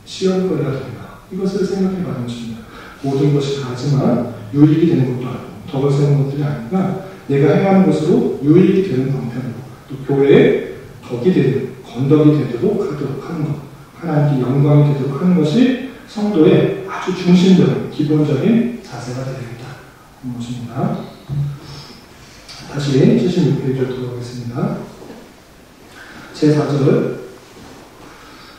시험거리가 되는가? 이것을 생각해 봐는 것입니다. 모든 것이 다지만 유익이 되는 것도 아니고 덕을 세우는 것들이 아니라 내가 행하는 것으로 유익이 되는 방편으로 또 교회에 덕이 되는, 건덕이 되도록 하도록 하는 것, 하나님께 영광이 되도록 하는 것이 성도의 아주 중심적인 기본적인 자세가 되겠다. 이 것입니다. 다시 76페이지로 돌아가겠습니다. 제4절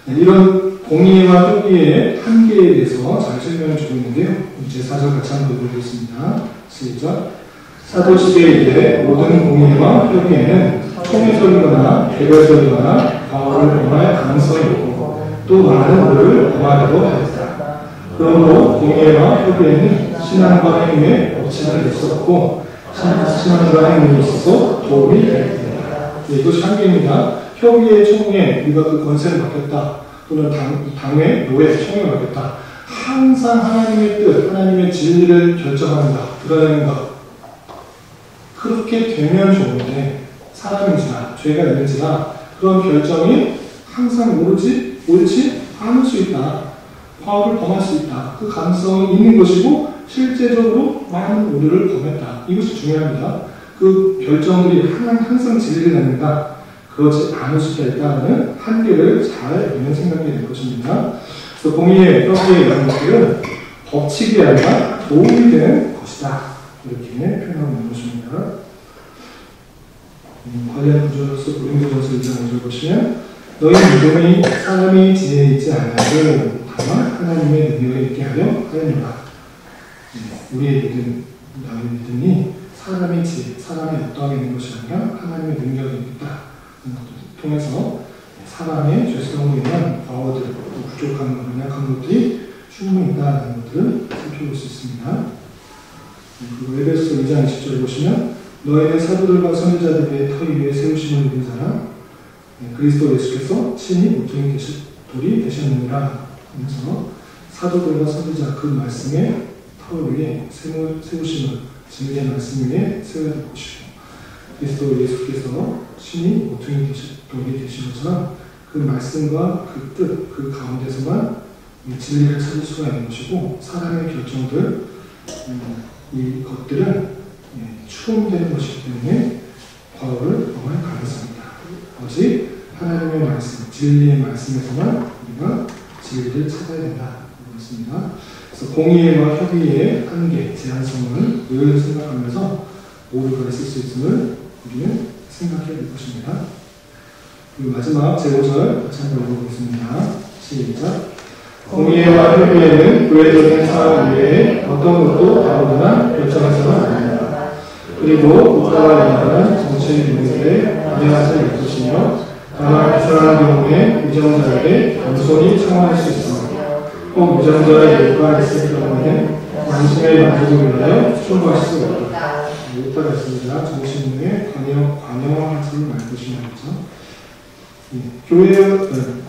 이런 공의와 협의의 한계에 대해서 잘 설명을 주고 있는데요. 제4절 같이 한번 보겠습니다. 시작. 사도시대에 이르되 모든 공의와 협의에는 통일설이거나 개별설이거나 과오를 범할 가능성이 있고 또 많은 오를 범하려고 하였다. 그러므로 공의와 협의에는 신앙과 행위에 어치가 있었고 신앙과 행위에 있어서 도움이 되었다. 이것이 한계입니다. 협의의 총회, 우리가 그 권세를 맡겼다. 또는 당회, 노예, 총회를 맡겼다. 항상 하나님의 뜻, 하나님의 진리를 결정한다. 드러내는 것. 그렇게 되면 좋은데 사람인지라 죄가 있는지라 그런 결정이 항상 옳지 않을 수 있다. 과오를 범할 수 있다. 그 가능성이 있는 것이고 실제적으로 많은 오류를 범했다. 이것이 중요합니다. 그 결정들이 항상 진리를 내는가 그렇지 않을 수가 있다는 한계를 잘 우리는 생각해야 될 것입니다. 그래서 공의의 협의의 이런 것들은 법칙이 아니라 도움이 되는 것이다. 이렇게 표현하고 있는 것입니다. 관련 구조로서 고린도전서 1장을 보시면 너희 믿음이 사람이 지혜에 있지 아니하고 다만 하나님의 능력에 있게 하려니라. 우리의 믿음, 나의 믿음이 사람의 지혜, 사람의 어떠하게 있는 것이 아니라 하나님의 능력이 있다. 이런 것들을 통해서 사람의 죄성으로 인한 과오들, 부족한 것, 연약한 것들이 충분히 있다는 것들을 살펴볼 수 있습니다. 그리고 에베소서 2장 20절을 보시면 너희는 사도들과 선지자들의 터 위에 세우심을 입은 자라 그리스도 예수께서 친히 모퉁이 돌이 되셨느니라 하면서 사도들과 선지자 그 말씀의 터 위에 세우심을 진리의 말씀 위에 세워야 될 것이고 그리스도 예수께서 친히 모퉁이 돌이 되신 것처럼 그 말씀과 그 뜻, 그 가운데서만 진리를 찾을 수가 있는 것이고 사람의 결정들 이 것들은 추론되는 것이기 때문에 과오를 범할 가능성이 있다. 오직 하나님의 말씀, 진리의 말씀에서만 우리가 진리를 찾아야 된다. 그렇습니다. 그래서 공의와 협의의 한계, 제한성을 늘 생각하면서 오류가 있을 수 있음을 우리는 생각해야 될 것입니다. 그리고 마지막 제5절 같이 한번 읽어보겠습니다. 시작. 공의와 협의에는 교회적인 사람 외에 어떤 것도 다루거나 결정해서는 안 된다. 그리고 국가와 연합한 정치의 문제에 관여하지 않을 것이며 다만 이상한 경우에 위정자에게 겸손히 청원할 수 있습니다. 혹 위정자의 요구가 있을 경우에는 양심의 만족을 위하여 초구할 수 없다. 여기까지 했습니다. 정치문에 관여하지 말 것이냐죠.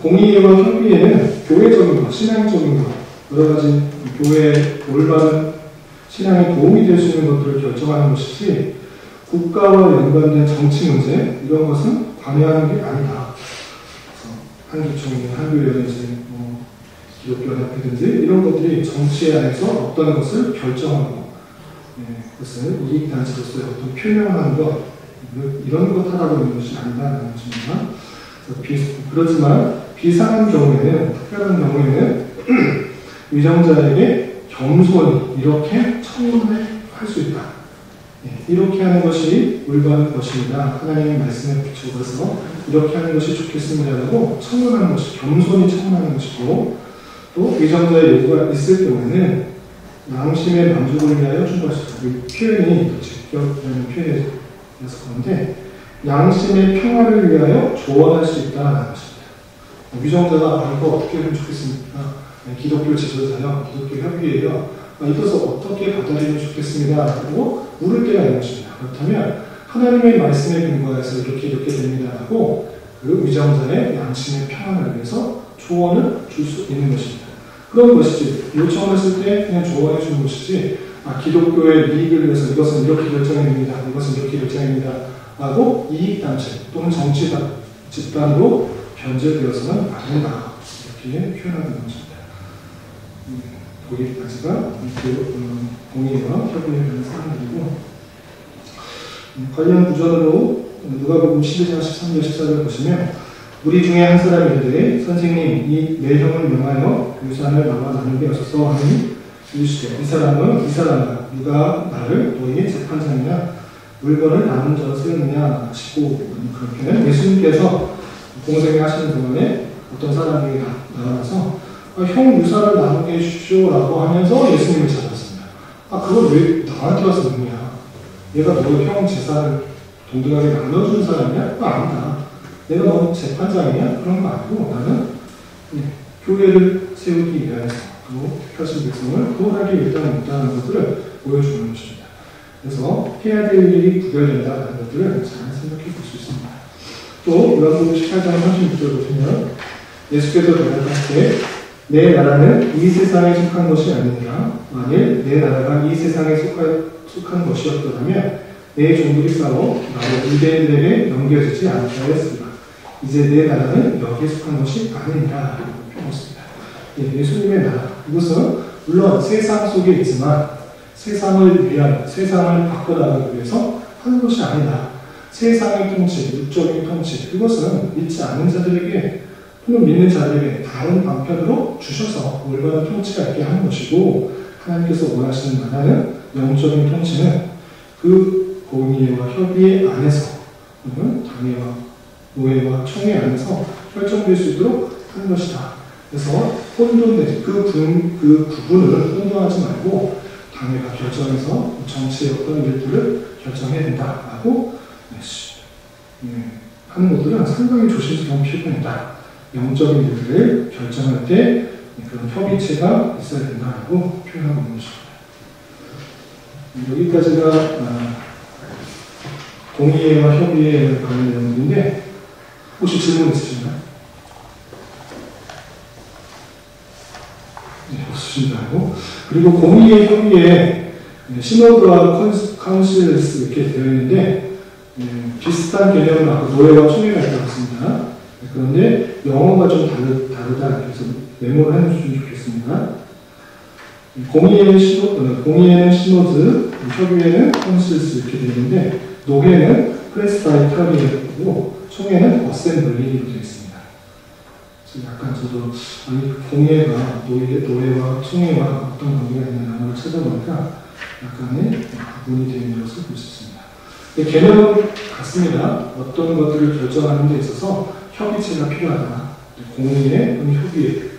공의와 협의에는 교회적인 것, 신앙적인 것, 여러 가지 교회에 올바른 신앙에 도움이 될 수 있는 것들을 결정하는 것이지 국가와 연관된 정치 문제 이런 것은 관여하는 게 아니다. 한교총회, 한교연합회, 기독교연합회든지 이런 것들이 정치 안에서 어떤 것을 결정하고 그것을 이익단체로서의 어떤 표명하는 것 이런 것 하라고 있는 것이 아니다라는 것입니다. 그렇지만 비상한 경우에는 특별한 경우에는 위정자에게 겸손히 이렇게 청문을 할 수 있다. 이렇게 하는 것이 올바른 것입니다. 하나님의 말씀에 비추어서 이렇게 하는 것이 좋겠습니다라고 청문하는 것이 겸손히 청문하는 것이고 또 위정자의 요구가 있을 경우에는 양심의 만족을 위하여 충고할 수 있다. 이 표현이 직격이라는 표현이어서 그런데 양심의 평화를 위하여 조언할 수 있다는 것입니다. 위정자가 이거 어떻게 하면 좋겠습니까? 기독교 지도자요, 기독교 협의회요. 이것을 어떻게 받아들이면 좋겠습니다. 라고 물을 때가 있는 것입니다. 그렇다면 하나님의 말씀에 근거해서 이렇게 됩니다. 라고 그 위정자의 양심의 평안을 위해서 조언을 줄 수 있는 것입니다. 그런 것이지 요청했을 때 그냥 조언해 주는 것이지 기독교의 이익을 위해서 이것은 이렇게 결정입니다. 이것은 이렇게 결정입니다. 라고 이익단체 또는 정치 집단으로 변질되어서는 안 된다. 이렇게 표현하는 것입니다. 고객단체가 공의와 협의에 대한 사람들이고 관련 구절로 누가복음 12장 13절 14절 보시면 우리 중에 한 사람이 이르되 선생님 이 내 형을 명하여 유산을 나와 나누게 하소서 하니 이르시되 이 사람아 누가 나를 너희의 재판장이나 물건을 나눈 자로 세우느냐 하시고 그렇게는 예수님께서 공생회 하시는 동안에 어떤 사람에게 나가서 형 유산을 나누게 해주십시오라고 하면서 예수님을 찾았습니다. 그걸 왜 나한테 와서 묻냐? 얘가 너 형 재산을 동등하게 나눠주는 사람이야? 그거 아니다. 내가 너 재판장이냐? 그런 거 아니고 나는 교회를 세우기 위해서 또 택하신 백성을 구원하기 위해서는 있다는 것들을 보여주는 것입니다. 그래서 해야 될 일이 구별된다는 것들을 잘 생각해 볼 수 있습니다. 또 요한복음 18장 36절 보시면 예수께서 대답할 때 내 나라는 이 세상에 속한 것이 아니니라. 만일 내 나라가 이 세상에 속한 것이었더라면 내 종들이 싸워 나로 유대인들에게 넘겨지지 않게 하였으리라. 이제 내 나라는 여기에 속한 것이 아니니라. 라고 표현했습니다. 예수님의 나라. 이것은 물론 세상 속에 있지만 세상을 위하여, 세상을 바꿔나가기 위해서 하는 것이 아니다. 세상의 통치, 육적인 통치, 그것은 믿지 않는 자들에게 또는 믿는 자들에게 다른 방편으로 주셔서 올바른 통치가 있게 하는 것이고 하나님께서 원하시는 나라는 영적인 통치는 그 공의와 협의 안에서 또는 당회와 노예와 총회 안에서 결정될 수 있도록 하는 것이다. 그래서 혼돈되지 그 구분을 혼돈하지 말고 당회가 결정해서 정치의 어떤 일들을 결정해야 된다라고 하는 것들은 상당히 조심스러운 표현이다. 영적인 일들을 결정할 때 그런 협의체가 있어야 된다고 표현하고 있는 것입니다. 여기까지가 공의회와 협의회에 관련 내용인데 혹시 질문 있으신가요? 네, 없으신다고. 그리고 공의회, 협의회, 시노드와 카운실스 이렇게 되어 있는데 비슷한 개념으로 아까 노예와 총회가 있다고 했습니다. 그런데 영어가 좀 다르다. 그래서 메모를 해주시면 좋겠습니다. 공의회는 시노드, 협의회는 카운실스 이렇게 되어 있는데 노회는 프레스바이터리고 총회는 어셈블리로 되어 있습니다. 약간 저도 공회가 노예와 총회와 어떤 관계가 있냐를 찾아보니까 약간의 구분이 되는 것을 볼 수 있습니다. 개념은 같습니다. 어떤 것들을 결정하는 데 있어서 협의체가 필요하다. 공의회 또는 협의회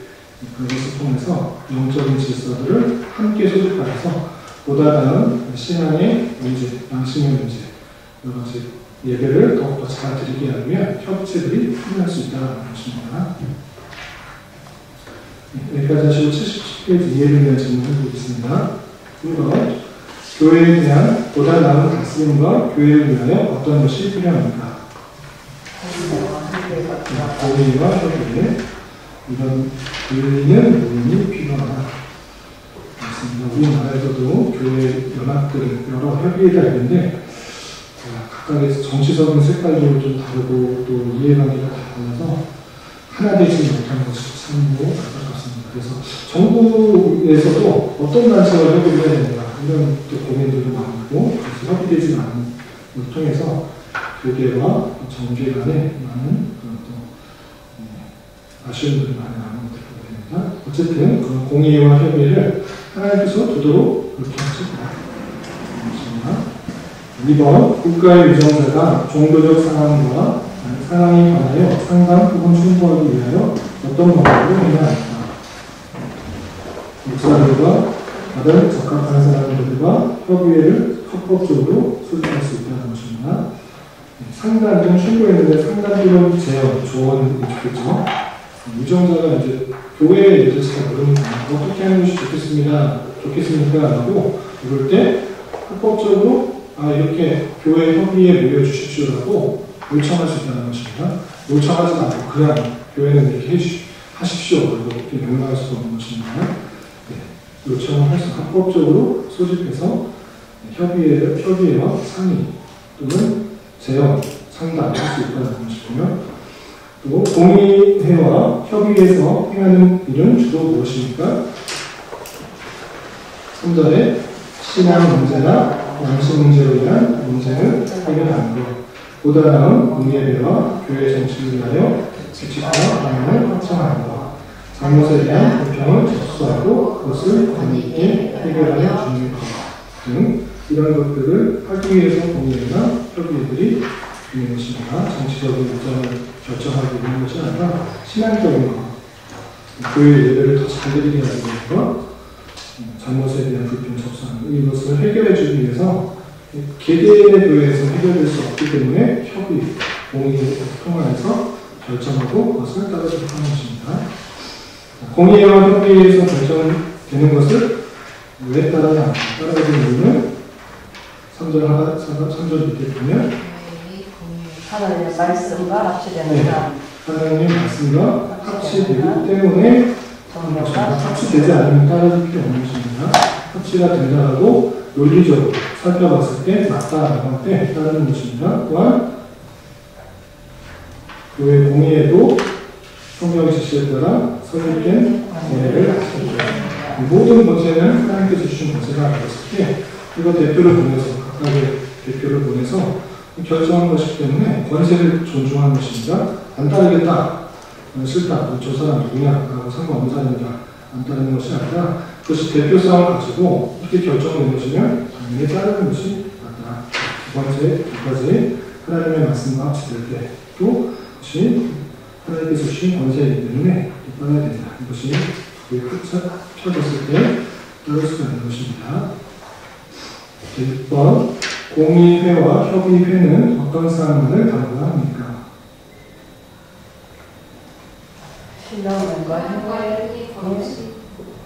그런 것을 통해서 영적인 질서들을 함께 소집하여서 보다 나은 신앙의 문제, 양심의 문제, 여러 가지 예배를 더욱더 잘 드리게 하면 협치들이 풀릴 수 있다는 것입니다. 여기까지 하시고 77페이지 이해를 위한 질문을 드리겠습니다. 1번, 교회에 대한 보다 나은 다스림과 교회를 위하여 어떤 것이 필요합니까? 교회와 협의, 이런 교회는 모임이 필요하다. 맞습니다. 우리나라에서도 교회 연합들, 여러 협의회가 있는데 각각의 정치적인 색깔도 좀 다르고 또 이해관계가 다 달라서 하나 되지 못하는 것이 참으로 안타깝습니다. 그래서 정부에서도 어떤 단체와 협의를 해야 되는가 이런 또 고민들도 많고 그래서 협의되지 않는 것을 통해서 교계와 정계 간에 많은 그런 또 아쉬움들이 많이 남은 것을 보게 됩니다. 어쨌든 그런 공의와 협의를 하나님께서 두도록 그렇게 하십니다. 2번, 국가의 위정자가 종교적 상황에 관하여 상담 혹은 충고하기 위하여 어떤 방법을 해야 합니까? 목사들과 다른 적합한 사람들과 협의회를 합법적으로 수립할 수 있다는 것입니다. 상담 좀 충고했는데 상담비는 제어, 조언이 좋겠죠. 위정자가 이제 교회에 대해서 잘 모르니까 어떻게 하는 것이 좋겠습니까? 라고 물을 때 합법적으로 이렇게 교회 협의에 모여주십시오라고 요청할 수 있다는 것입니다. 요청하지 않고 그냥 교회는 이렇게 하십시오. 이렇게 명령할 수 없는 것입니다. 네, 요청을 해서 합법적으로 소집해서 협의회와 상의 또는 제언, 상담할 수 있다는 것이고요. 또 공의회와 협의회에서 행하는 일은 주로 무엇입니까? 3절에 신앙 문제나 양심 문제로 인한 문제를 해결하는 것, 보다 나은 공예배와 교회 정치를 위하여 규칙과 방향을 확정하는 것, 잘못에 대한 불평을 접수하고 그것을 권위 있게 해결하여 주는 것 등 이런 것들을 하기 위해서 공예회나 협의회들이 있는 것입니다. 정치적인 입장을 결정하기 위한 것이 아니라 신앙적인 것, 교회 예배를 더 잘 드리게 하기 위해서 잘못에 대한 불평 접수하는 이것을 해결해 주기 위해서 개개인의 교회에서 해결될 수 없기 때문에 협의, 공의를 통해서 결정하고 그것을 따르도록 하는 것입니다. 공의와 협의에서 결정되는 것을 왜 따라야 되는 이유는 3절 밑에 보면 하나님의 말씀과 합치되는 하나님의 말씀과 합치되기 때문에 합치되지 않으면 따라줄 필요 없는 것입니다. 합치가 된다고 논리적으로 살펴봤을 때 맞다라고 할 때 따르는 것입니다. 또한 교회 공의에도 성경 지시에 따라 설립된 공예를 하십니다. 모든 권세는 하나님께서 주신 권세가 아니었을 때 이거 대표를 보내서 각각의 대표를 보내서 결정한 것이기 때문에 권세를 존중하는 것입니다. 안 따르겠다. 싫다. 저 사람 누구냐라고 상관없는 사람이다. 안 따르는 것이 아니라 그것이 대표성을 가지고 이렇게 결정된 것이면 당연히 따르는 것이 맞다. 두 가지 하나님의 말씀과 합치될 때 또 그것이 하나님께서 주신 권세이기 때문에 따라야 된다. 이것이 합쳐졌을 때 따를 수가 있는 것입니다. 1번 공의회와 협의회는 어떤 사항만을 다루어야 합니까? 신앙과 행위에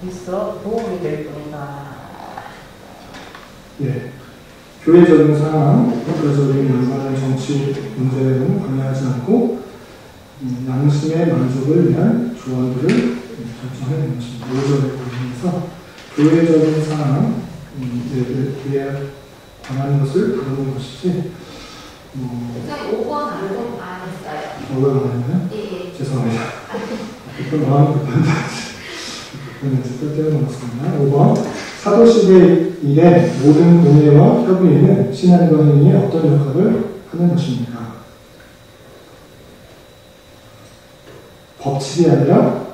있어 도움이 될 뿐이다. 예, 교회적인 상황, 국가적인 연관한 정치 문제는 관여하지 않고 양심의 만족을 위한 조언들을 결정해내는 것입니다. 5절에 보면서 교회적인 상황에 관한 것을 다루는 것이지 5번 안 했어요. 5번 안 했나요? 예. 죄송합니다. 그건 마음 급한데 떼어놓았습니다. 5번 사도시대 이래 모든 공예와 협의회는 신앙과 행위에 어떤 역할을 하는 것입니까? 법칙이 아니라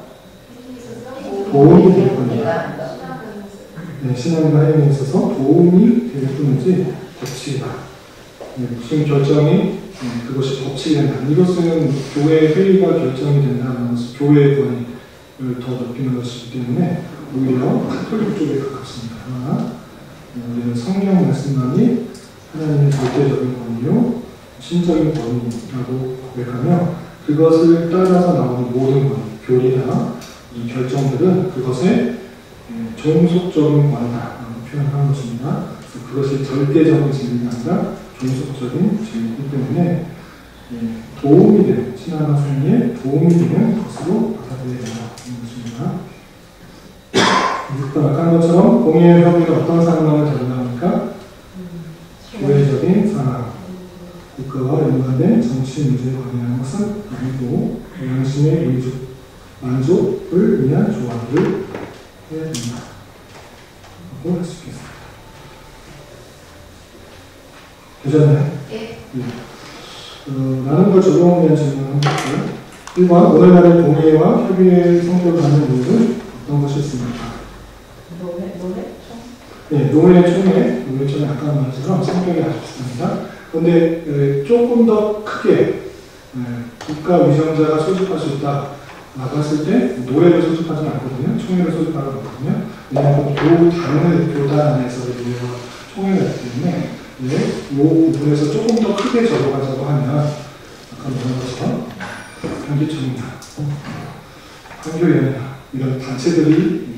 도움이 될 겁니다. 네, 신앙과 행위에 있어서 도움이 될 뿐이지 법칙이다. 네, 무슨 결정이 그것이 법칙이 된다. 이것은 교회 회의가 결정이 된다는 것은 교회의 권위를 더 높이는 것이기 때문에 오히려 카톨릭 쪽에 가깝습니다. 그러나 우리는 성경 말씀만이 하나님의 절대적인 권위요, 신적인 권위라고 고백하며 그것을 따라서 나오는 모든 권위, 교리나 이 결정들은 그것의 종속적인 권위다라고 표현한 것입니다. 그래서 그것이 절대적인 진리가 아니라 종속적인 진리이기 때문에 도움이 되는, 신앙생활에 도움이 되는 것으로 받아들여야 된다는 것입니다. 아까 한 것처럼 공의의 협의는 어떤 상황을 가져나갑니까? 교회적인 상황, 국가와 연관된 정치 문제에 관여하는 것은 아니고 양심의 만족을 위한 조합을 해야 된다 라고 할 수 있겠습니다. 되셨나요? 네. 나는 걸 적용에 대한 질문을 한번 볼게요. 1번, 오늘날의 공예와 협의의 성격을 갖는 이유는 어떤 것이 있습니까? 노예총회 아까 말했처럼 성격이 아주 비슷합니다. 그런데 조금 더 크게 국가 위정자가 소집할 수 있다 라고 했을 때 노예를 소집하지 않거든요. 총회를 소집하지 않거든요. 왜냐하면 교단 안에서의 노예와 총회가 있기 때문에 이 부분에서 조금 더 크게 적용하자고 하면 아까 말한 것처럼 현기총이나 한교연이나 이런 단체들이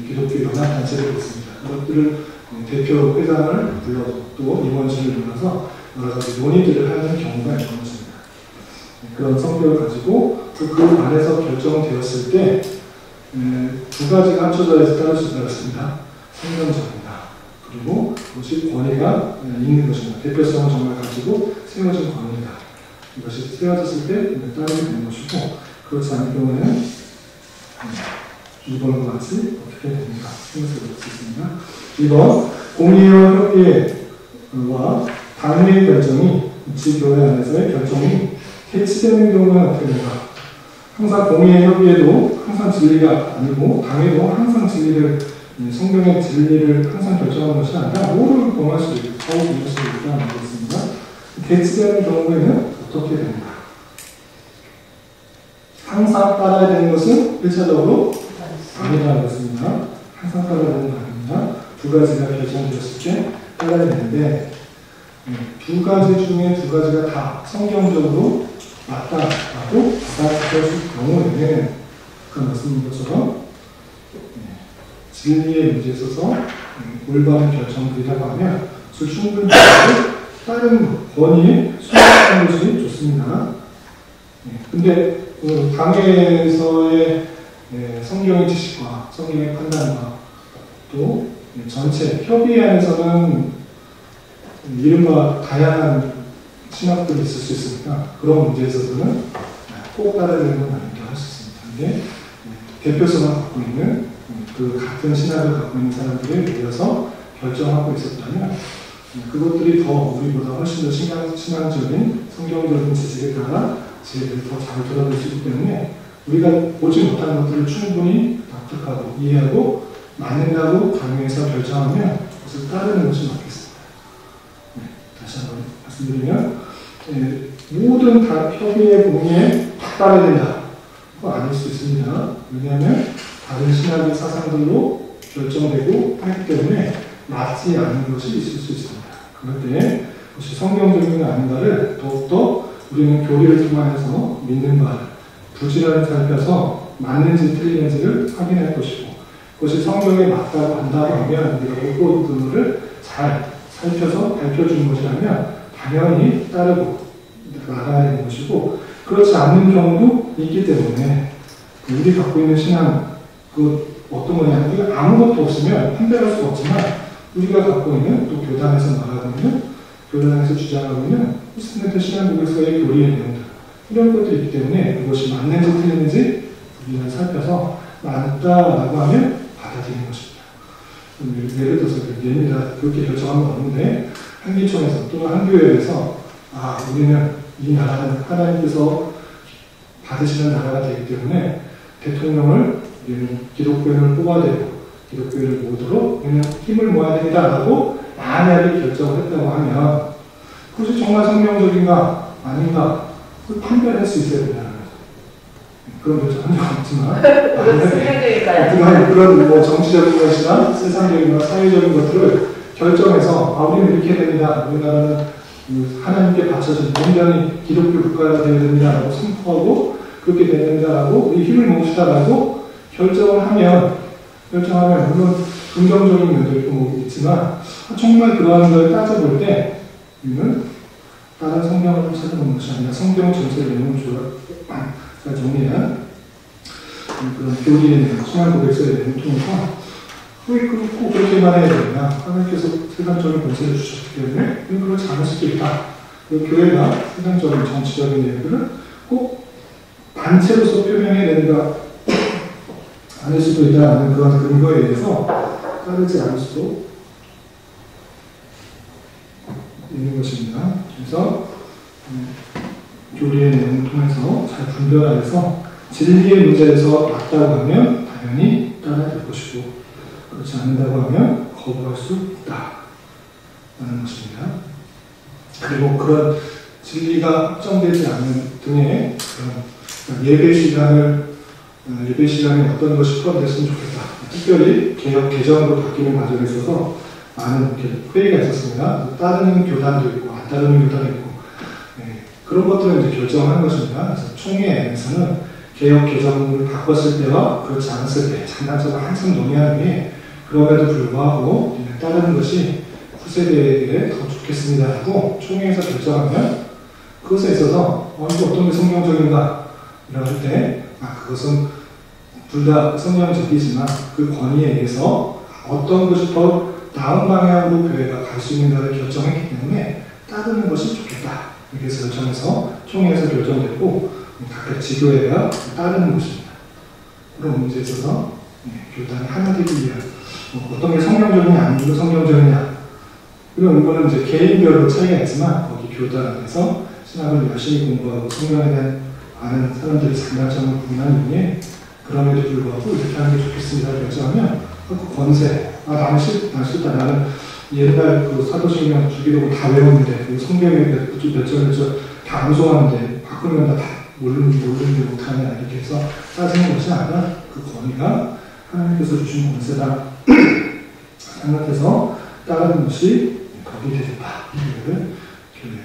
기독교 연합 단체들이 있습니다. 그것들을 대표 회장을 불러서 또 임원진을 불러서 여러 가지 논의들을 하는 경우가 있는 것입니다. 그런 성격을 가지고 그 안에서 결정되었을 때 두 가지가 합쳐져서 따를 수가 있습니다. 성경적입니다. 그리고 그것이 권위가 있는 것입니다. 대표성을 정말 가지고 세워진 권위다. 이것이 세워졌을 때 따르게 되는 것이고 그렇지 않은 경우에는 2번과 같이 어떻게 됩니까? 생각해 볼 수 있습니다. 2번, 공의와 협의와 당회의 결정이 지교회 안에서의 결정이 캐치되는 경우는 어떻게 될까? 항상 공의의 협의에도 항상 진리가 아니고 당회도 항상 진리를 성경의 진리를 항상 결정하는 것이 아니라 모르는 경험할 수도 있고 사고 볼 수도 있다는 것입니다. 캐치되는 경우에는 어떻게 됩니까? 항상 따라야 되는 것은 1차적으로 아니라는 것입니다. 항상 따라야 되는 거 아닙니다. 두 가지가 결정되었을 때 따라야 되는데 두 가지 중에 두 가지가 다 성경적으로 맞다라고 받아들여질 경우에는 아까 말씀드린 것처럼 진리의 문제에 있어서 올바른 결정들이라고 하면 그것을 충분히 다른 권위에 수용하는 것이 좋습니다. 근데 당회에서의 성경의 지식과 성경의 판단과 또 전체 협의 안에서는 이른바 다양한 신학들이 있을 수 있으니까 그런 문제에 있어서는 꼭 따라야 되는 건 아니라고 할 수 있습니다. 근데 대표성을 갖고 있는 그 같은 신학을 갖고 있는 사람들에 의해서 결정하고 있었다면 그것들이 더 우리보다 훨씬 더 신앙적인 성경적인 지식에 따라 지혜를 더 잘 들어볼 수 있기 때문에 우리가 보지 못한 것들을 충분히 납득하고 이해하고 맞는다고 강요해서 결정하면 그것을 따르는 것이 맞겠습니다. 다시 한번 말씀드리면 모든 협의의 공의에 따라야 된다. 그거 아닐 수 있습니다. 왜냐하면 다른 신학의 사상들로 결정되고 하기 때문에 맞지 않는 것이 있을 수 있습니다. 그럴 때 그것이 성경적인 게 아닌가를 더욱더 우리는 교리를 통해서 믿는 바를 부지런히 살펴서 맞는지 틀리는지를 확인할 것이고 그것이 성경에 맞다고 한다고 하면 우리가 못 본 부분을 잘 살펴서 밝혀주는 것이라면 당연히 따르고 나가야 되는 것이고 그렇지 않는 경우도 있기 때문에 우리 갖고 있는 신앙 그 어떤 거냐면 우리가 아무것도 없으면 판별할 수가 없지만 우리가 갖고 있는 또 교단에서 말하고 있는 교단에서 주장하고 있는 코스메트 신앙국에서의 교리의 내용들 이런 것들이 있기 때문에 그것이 맞는지 틀리는지 우리는 살펴서 맞다라고 하면 받아들이는 것입니다. 예를 들어서 얘네가 그렇게 결정한 건 없는데 한기총에서 또는 한교회에서 우리는 이 나라는 하나님께서 받으시는 나라가 되기 때문에 대통령을 우리는 기독교인을 뽑아야 되고 기독교인을 모으도록 우리는 힘을 모아야 된다라고 만약에 결정을 했다고 하면 그것이 정말 성경적인가 아닌가 그걸 판별할 수 있어야 된다는 거죠. 그런 결정 한 적 없지만 그런 뭐 정치적인 것이나 세상적인 것, 사회적인 것들을 결정해서 우리는 이렇게 됩니다. 우리나라는 하나님께 바쳐진 온전히 기독교 국가가 되어야 됩니다라고 선포하고 그렇게 됩니다라고 우리 힘을 모읍시다라고 결정하면 물론 긍정적인 면도 있고 있지만 정말 그러한 걸 따져볼 때 우리는 다른 성경을 찾아보는 것이 아니라 성경 전체 내용을 제가 정리한 그런 교리의 내용, 신앙 고백서의 내용을 통해서 왜 꼭 그렇게만 해야 되느냐. 하나님께서 세상적인 권세를 주셨기 때문에 그렇지 않을 수도 있다. 교회가 세상적인 정치적인 내용들을 꼭 단체로서 표명해야 되는가 않을 수도 있다는 그런 근거에 의해서 따르지 않을 수도 있는 것입니다. 그래서 교리의 내용을 통해서 잘 분별하여서 진리의 문제에서 맞다고 하면 당연히 따라야 될 것이고 그렇지 않는다고 하면 거부할 수 있다라는 것입니다. 그리고 그런 진리가 확정되지 않는 등의 그런 예배 시간에 어떤 것이 포함됐으면 좋겠다. 특별히 개혁 개정으로 바뀌는 과정에 있어서 많은 회의가 있었습니다. 따르는 교단도 있고 안 따르는 교단도 있고 그런 것들을 이제 결정하는 것입니다. 그래서 총회에서는 개혁 개정을 바꿨을 때와 그렇지 않았을 때 장단점을 한참 논의하는 게 그럼에도 불구하고 따르는 것이 후세대에게 더 좋겠습니다 하고 총회에서 결정하면 그것에 있어서 이거 어떤 게 성경적인가 이럴 때 그것은 둘 다 성경적이지만 그 권위에 의해서 어떤 것이 더 나은 방향으로 교회가 갈 수 있는가를 결정했기 때문에 따르는 것이 좋겠다. 이렇게 해서 결정해서 총회에서 결정됐고 각각 지교회가 따르는 것입니다. 그런 문제에 있어서 교단이 하나 되기 위한 어떤 게 성경적이냐 아니면 성경적이냐 이런 거는 이제 개인별로 차이가 있지만 거기 교단 안에서 신학을 열심히 공부하고 성경에 대한 아는 사람들이 장단점을 구분하는 이유에 그럼에도 불구하고 이렇게 하는 게 좋겠습니다. 결정하면 그 권세 나는 싫다. 나는 옛날 그 사도신경 주기도문 다 외웠는데 그 성경에 몇 절 다 암송하는데 바꾸면 다 모르는데 못하냐 이렇게 해서 따지는 것이 아니라 그 권위가 하나님께서 주신 권세다 생각해서 따르는 것이 법이 되겠다. 교회의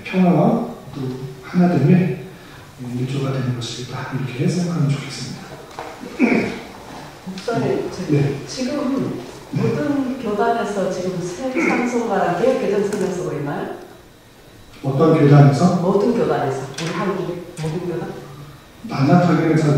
평화와 또 하나됨의 일조가 되는 것이다. 이렇게 생각하면 좋겠습니다. 목사님, 네. 지금 모든 교단에서 지금 새 찬송가랑 개혁 개정 성경 쓰고 있나요? 어떤 교단에서? 모든 교단에서. 우리 한국의 모든 교단? 낱낱하게는 잘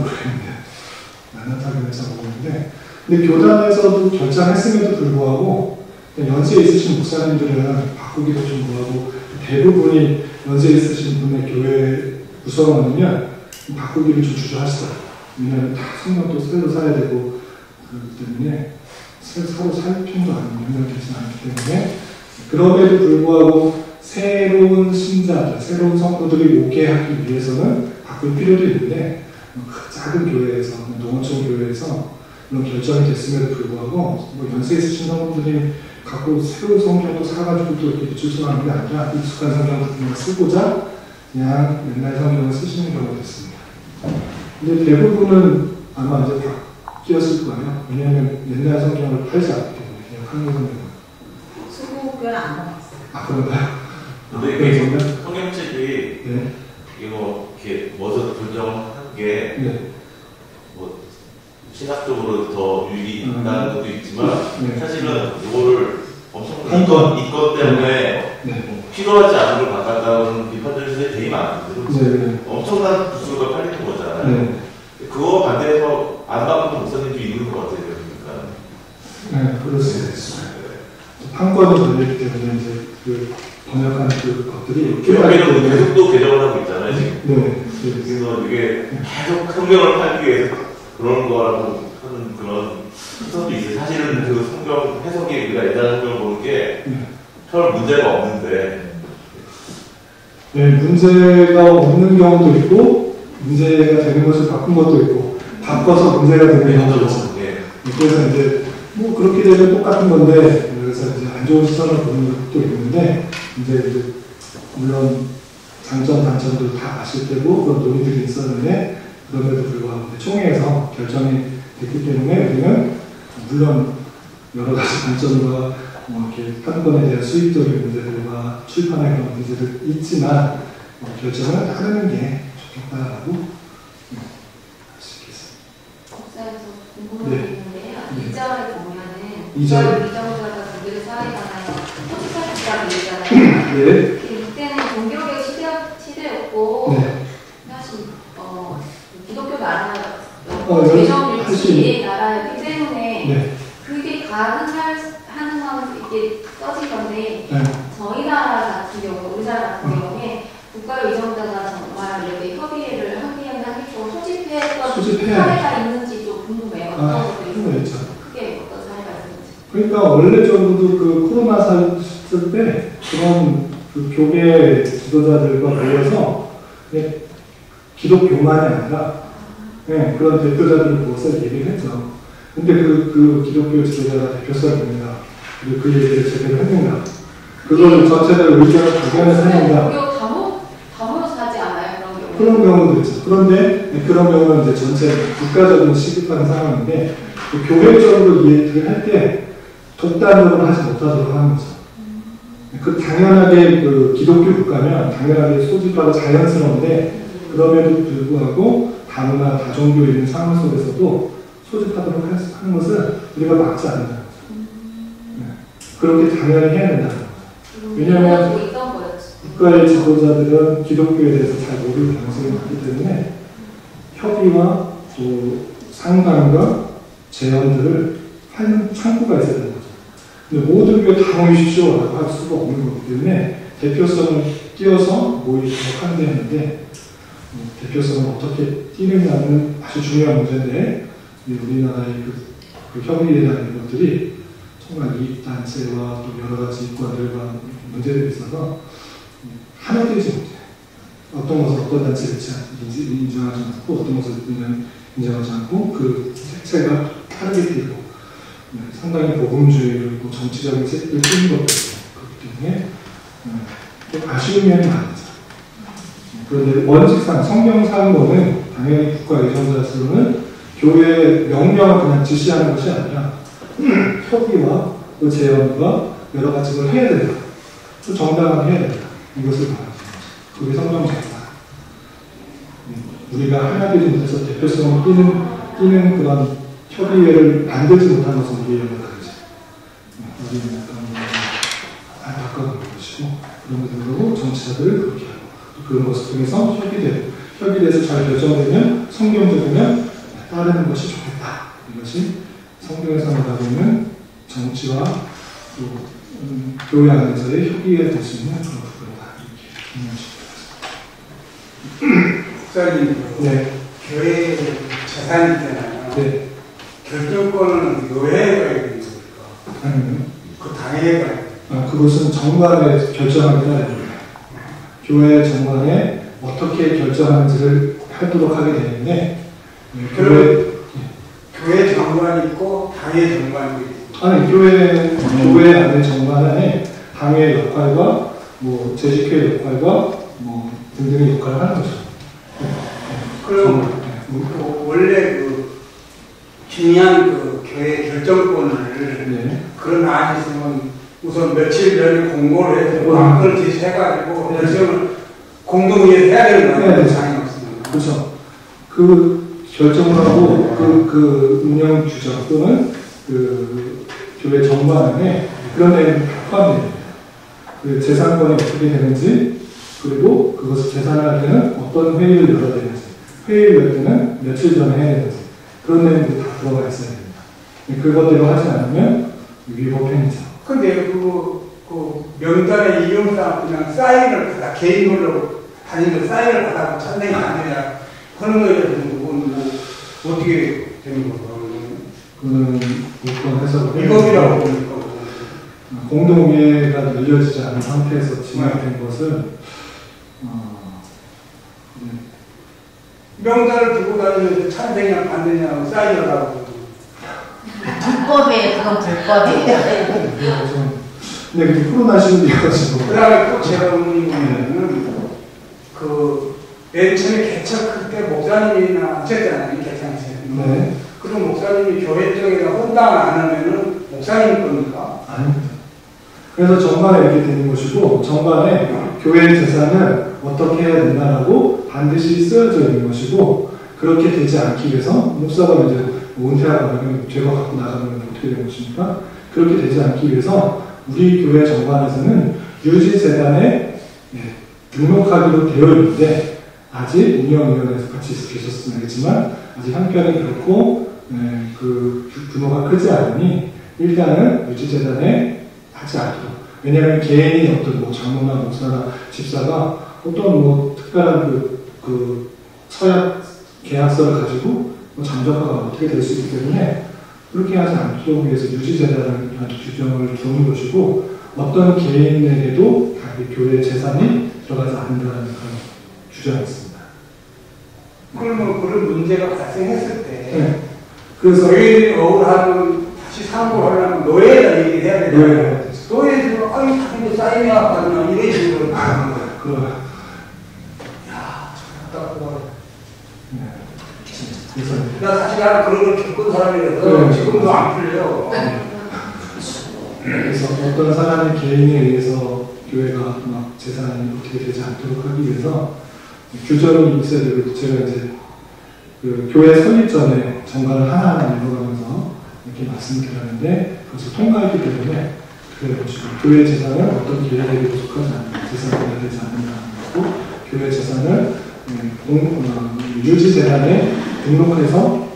모르겠는데 근데 교단에서도 결정했음에도 불구하고 연세에 있으신 목사님들은 바꾸기도 좀 뭐하고 대부분이 연세에 있으신 분의 교회 구성원이면 바꾸기를 좀 주저하시더라고요. 왜냐하면 다 성경도 새로 사야 되고 그렇기 때문에 새로 살 필요도 되지 않기 때문에 그럼에도 불구하고 새로운 신자들, 새로운 성도들이 오게 하기 위해서는 바꿀 필요도 있는데 작은 교회에서, 농어촌 교회에서 그런 결정이 됐음에도 불구하고 연세 있으신 성도들이 갖고 새로운 성경도 사가지고 또 이렇게 출석하는 게 아니라 익숙한 성경을 그냥 쓰고자 그냥 옛날 성경을 쓰시는 경우가 있습니다. 근데 대부분은 아마 이제 바뀌었을 거예요. 왜냐하면 옛날 성경을 팔지 않기 때문에 그냥 한국 성경을. 수국은 안 나왔어요. 그런가요? 근데 이게 성경책이 네. 이렇게 뭐서 분정한 게 뭐 신학적으로 더 유익이 있다는 것도 있지만 사실은 이거를 엄청 이것 때문에 필요하지 않은 걸 바꿨다는 비판적인 사람이 되게 많거든요. 엄청난 부수가 팔리는 거잖아요. 그거 반대해서 안 바꾸는 목사님도 있는 것 같아요. 네, 그럴 수 있어요. 판권이 걸렸기 때문에 이제 그 번역하는 그 것들이 교회는 계속 또 개정을 하고 있잖아요. 지금. 네. 그래서 이게 계속 성경을 팔기 위해서 그런 거라고 하는 그런 시선도 있어요. 사실은 그 성경 해석이 우리가 옛날 성경을 보는 게 별 문제가 없는데. 네, 문제가 없는 경우도 있고 문제가 되는 것을 바꾼 것도 있고 바꿔서 문제가 되는 경우도 있어요. 그래서 이제 뭐 그렇게 되면 똑같은 건데 그래서 이제 안 좋은 시선을 보는 것도 있는데 이제 물론 장점 단점도 다 아실 테고 그런 논의들이 있었는데 그럼에도 불구하고 총회에서 결정이 됐기 때문에 우리는 물론 여러 가지 단점과 이렇게 판권에 대한 수익적인 문제들과 출판의 그런 문제들 있지만 결정을 따르는 게 좋겠다라고 할 수 있겠습니다. 국사에서 궁금한 게 있는데요. 2절에 보면은 2절 이정자가 그들의 사회잖아요. 토지사기라고 얘기잖아요. 네. 이때는 종교개혁 시대였고 네. 사실 기독교 나라 대전일치 나라였기 때문에 네. 그게 가능하는 마음에서 이게 써진 건데 네. 저희 나라 같은 경우, 우리나라 같은 경우에 국가 의정자가 정말 이렇게 협의를 하겠고 소집했던 사례가 있는지 좀 궁금해요. 어떤 것들이 있는지. 그게 어떤 사례가 있는지. 그러니까 원래적으로도 그 코로나 사였을 때 그런 그 교계 지도자들과 모여서 기독교만이 아니라 그런 대표자들을 모아서 얘기를 했죠. 근데 그 기독교 지도자가 대표성을 냅니다. 그리고 그 얘기를 제대로 했는가. 그걸 전체적으로 의견을 발견해서 했는가. 담으로서 하지 않아요? 그런 경우도 있죠. 그런데 그런 경우는 이제 전체 국가적인 시급한 상황인데 교회적으로 이해를 할 때 독단적으로 하지 못하도록 하는 거죠. 그 당연하게 그 기독교 국가면 당연하게 소집하고 자연스러운데 그럼에도 불구하고 다문화 다종교 있는 상황 속에서도 소집하도록 하는 것을 우리가 막지 않는다는 거죠. 그렇게 당연히 해야 된다는 거죠. 왜냐하면 국가의 지도자들은 기독교에 대해서 잘 모를 가능성이 많기 때문에 협의와 또 상담과 제언들을 하는 창구가 있어야 되는 거죠. 근데 모든 게 다 모이십시오라고 할 수가 없는 거기 때문에 대표성을 띄워서 모이도록 하는 데 했는데 대표성을 어떻게 띄느냐는 아주 중요한 문제인데 우리나라의 그 협의에 대한 것들이 정말 이익단체와 또 여러 가지 이권들과 문제들이 있어서 하나 되지 못해. 어떤 것을 어떤 단체를 인정하지 않고 어떤 것을 인정하지 않고 그 색채가 다르게 띄고 상당히 복음주의를 또 정치적인 색을 띄는 것도 있어요. 그렇기 때문에 좀 아쉬운 면이 많죠. 그런데 원칙상 성경상으로는 당연히 국가 예정자로는 교회의 명령을 그냥 지시하는 것이 아니라 협의와 또 제언과 여러 가지 걸 해야 된다. 또 정당하게 해야 된다. 이것을 말하는 거죠. 그게 성경적이다. 우리가 하나 되지 못해서 대표성을 띄는 그런 협의회를 만들지 못한 것은 우리의 영역이죠. 우리는 안타까운 것이고 그런 것들로 정치자들을 그렇게 하고 그런 것을 통해서 협의돼서 잘 결정되면 성경적이면 따르는 것이 좋겠다. 이것이 성경에서 말하고 있는 정치와 또 교회 안에서의 협의에 될 수 있는 그런 부분이다. 이렇게 목사님, 네. 교회 재산이 있잖아요. 네. 결정권은 교회가 있는 겁니까? 아니요. 그 당회가 그것은 정관에 결정하기 따릅니다. 교회 정관에 어떻게 결정하는지를 하도록 하게 되는데 교회 정관이 있고 당회 정관이 있고 아니 교회 안에 정관 안에 당회의 역할과 뭐 재직회 역할과 뭐 등등의 역할을 하는 거죠. 그럼 원래 그 중요한 그 교회 결정권을 그런 안이 있으면 우선 며칠 전에 공고를 해서 방법을 제시해가지고 결정을 공동의회에서 해야 되는 거 아니에요? 장이 없으면. 그렇죠. 그 결정을 하고 그 운영 규정 또는 그 교회 정관에 그런 내용이 포함됩니다. 그 재산권이 어떻게 되는지 그리고 그것을 재산할 때는 어떤 회의를 열어야 되는지 회의를 열 때는 며칠 전에 해야 되는지 그런 내용들이 다 들어가 있어야 됩니다. 그것대로 하지 않으면 위법 행위죠. 근데 그 명단의 이용상 그냥 사인을 받아 개인으로 다니는 사인을 받아 찬성이 안 되냐 그런 거에 대해서 뭐 어떻게 되는 건가? 그거는 못 해석을 위법이라고 보니까 공동의회가 열려지지 않은 상태에서 진행된 것은 명단을 들고 다니면서 찬성이냐 반대냐 사인을 하고 불법이에요. 그건 불법이에요. 근데 그게 코로나 시국이어가지고 그 다음에 또 제가 보면은 맨 처음에 개척할 때 목사님이나 하셨잖아요. 개창에서. 네. 그럼 목사님이 교회 쪽에다 혼당 안 하면은 목사님 겁니까? 아닙니다. 그래서 정관에 이렇게 되는 것이고, 정관에 교회 재산은 어떻게 해야 된다라고 반드시 쓰여져 있는 것이고, 그렇게 되지 않기 위해서 목사가 이제 은퇴하거나 죄가 갖고 나가면 어떻게 되는 것입니까? 그렇게 되지 않기 위해서 우리 교회 정관에서는 유지재단에 등록하기로 되어 있는데, 아직 운영위원회에서 같이 계셨으면 알겠지만 아직 형편이 그렇고 그 규모가 크지 않으니 일단은 유지재단에 하지 않도록. 왜냐하면 개인이 어떤 뭐 장로나 목사나 집사가 어떤 뭐 특별한 그 서약 계약서를 가지고 뭐 잠적화가 어떻게 될 수 있기 때문에 그렇게 하지 않도록 위해서 유지재단을 규정을 두는 것이고, 어떤 개인에게도 교회 재산이 들어가지 않는다는 그런 규정이 있습니다. 그러면 그런 문제가 발생했을 때, 네. 그래서 교인이 억울하면 다시 상고를 하려면 노예에다 얘기를 해야 되잖아요. 노예에서 아니 당연히 사인해야 받나 이런 식으로 하는 거예요. 그럼 야, 답답하다. 네. 그래서 나 사실 나는 그런 걸 겪은 사람이라서 네. 지금도 안 풀려. 그래서 어떤 사람의 개인에 의해서 교회가 막 재산이 어떻게 되지 않도록 하기 위해서 규정이 있어야 되고, 제가 이제 그 교회 설립 전에 정관을 하나하나 읽어가면서 이렇게 말씀을 드렸는데, 그것을 통과했기 때문에 그래 보시고, 교회 재산을 어떤 계획에도 속하지 않는 재산이 되지 않는다는 거고, 교회 재산을 유지재단에 등록해서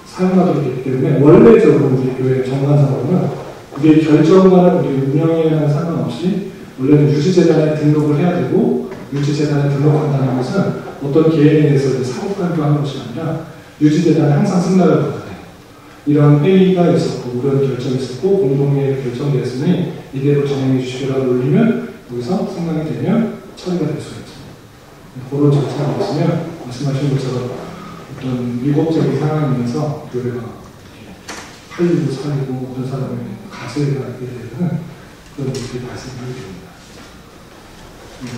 사용하도록 했기 때문에, 원래적으로 우리 교회 정관상으로는 우리 결정과는 우리 운영에는 상관없이 원래는 유지재단에 등록을 해야 되고, 유지재단에 등록한다는 것은 어떤 개인에 대해서 사고팔고 하는 것이 아니라 유지재단에 항상 승낙을 받아야 돼요. 이런 회의가 있었고 그런 결정이 있었고 공동회의가 결정되었으니 이대로 진행해 주시라고 올리면 여기서 승낙이 되면 처리가 될 수가 있습니다. 그런 절차가 있으면 말씀하신 것처럼 어떤 위법적인 상황이면서 교회가 팔리고 살리고 어떤 사람의 가세가 있게 되는 그런 일이 발생하게 됩니다.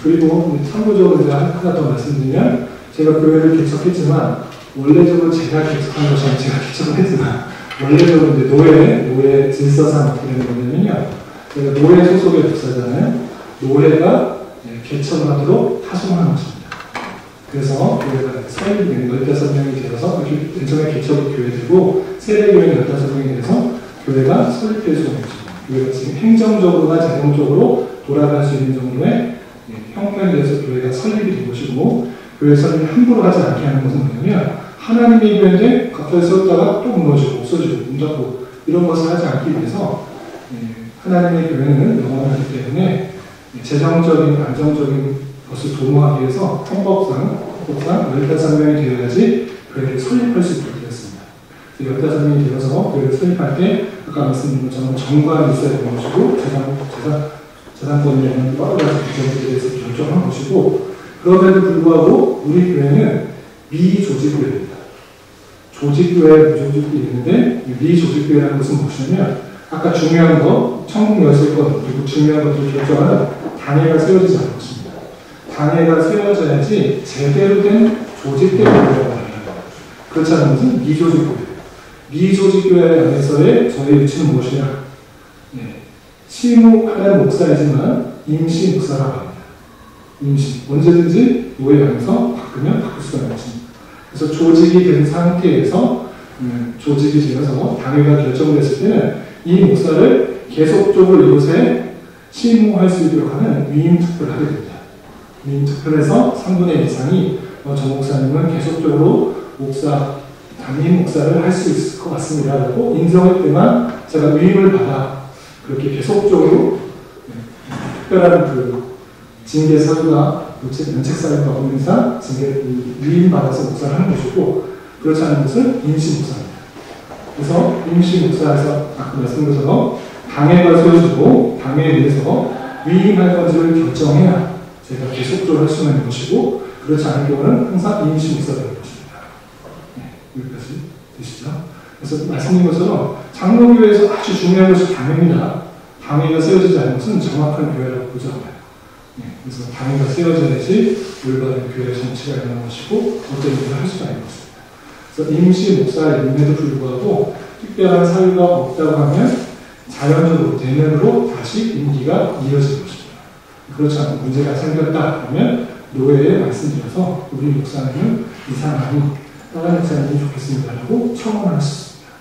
그리고 참고적으로 이제 하나 더 말씀드리면, 제가 교회를 개척했지만 원래적으로 제가 개척한 것이 아니라 제가 개척을 했지만 원래적으로 이제 노예 질서상 어떻게 되는 거냐면요, 제가 노예 소속의 목사잖아요. 노예가 개척을 하도록 타송하는 것입니다. 그래서 교회가 설립이 15명이 되어서 예전에 개척이 교회되고 세례교회는 15명이 돼서 교회가 설립될 수가 있습니다. 교회가 지금 행정적으로나 재정적으로 돌아갈 수 있는 정도의 형편에 대해서 교회가 설립이 된 것이고, 교회 설립을 함부로 하지 않게 하는 것은 뭐냐면, 하나님의 교회인데 갑자기 세웠다가 또 무너지고 없어지고 문 닫고 이런 것을 하지 않기 위해서 하나님의 교회는 영원하기 때문에 재정적인 안정적인 것을 도모하기 위해서 헌법상 15명이 되어야지 교회를 설립할 수 있게 되었습니다. 15명이 되어서 교회를 설립할 때 아까 말씀드린 것처럼 정관이 있어야 되는 것이고, 재산권에 있는 여러 가지 규정에 대해서 결정한 것이고, 그럼에도 불구하고 우리 교회는 미조직교회입니다. 조직교회, 무조직이 있는데 미조직교회라는 것은 무엇이냐면, 아까 중요한 거, 천국 열쇠권, 그리고 중요한 것들을 결정하는 단회가 세워지지 않은 것입니다. 단회가 세워져야지 제대로 된 조직된 교회가 됩니다. 그렇지 않은 것은 미조직교회예요. 미조직교회 안에서의 저희 위치는 무엇이냐? 실무하는 목사이지만 임시 목사라고 합니다. 임시. 언제든지 노예 안에서 바꾸면 바꿀 수가 있는 것입니다. 그래서 조직이 된 상태에서 조직이 되어서 당회가 결정됐을 때는 이 목사를 계속적으로 이곳에 실무할 수 있도록 하는 위임 투표를 하게 됩니다. 위임 투표를 해서 3분의 1 이상이 저 목사님은 계속적으로 담임 목사를 할 수 있을 것 같습니다 라고 인정할 때만 제가 위임을 받아 그렇게 계속적으로 특별한 그 징계 사유가 면책 사유가 없는 이상 위임받아서 목사를 하는 것이고, 그렇지 않은 것은 임시 목사입니다. 그래서 임시 목사에서 아까 말씀드린 것처럼 당회가 세워지고 당회에 의해서 위임할 건지를 결정해야 제가 계속적으로 할 수 있는 것이고, 그렇지 않은 경우는 항상 임시 목사가 되는 것입니다. 여기까지 되시죠? 그래서 말씀드린 것처럼 장로교회에서 아주 중요한 것이 당회입니다. 당회가 세워지지 않은 것은 정확한 교회라고 보지 않아요. 그래서 당회가 세워져야지 올바른 교회 정치가 일어나는 것이고 어떤 일을 할 수가 있는 것입니다. 그래서 임시 목사임에도 불구하고 특별한 사유가 없다고 하면 자연적으로 대면으로 다시 임기가 이어지는 것입니다. 그렇지 않고 문제가 생겼다 그러면 노회에 말씀드려서 우리 목사님은 이 사람이 다른 목사님이 좋겠습니다라고 청원할 수 있습니다.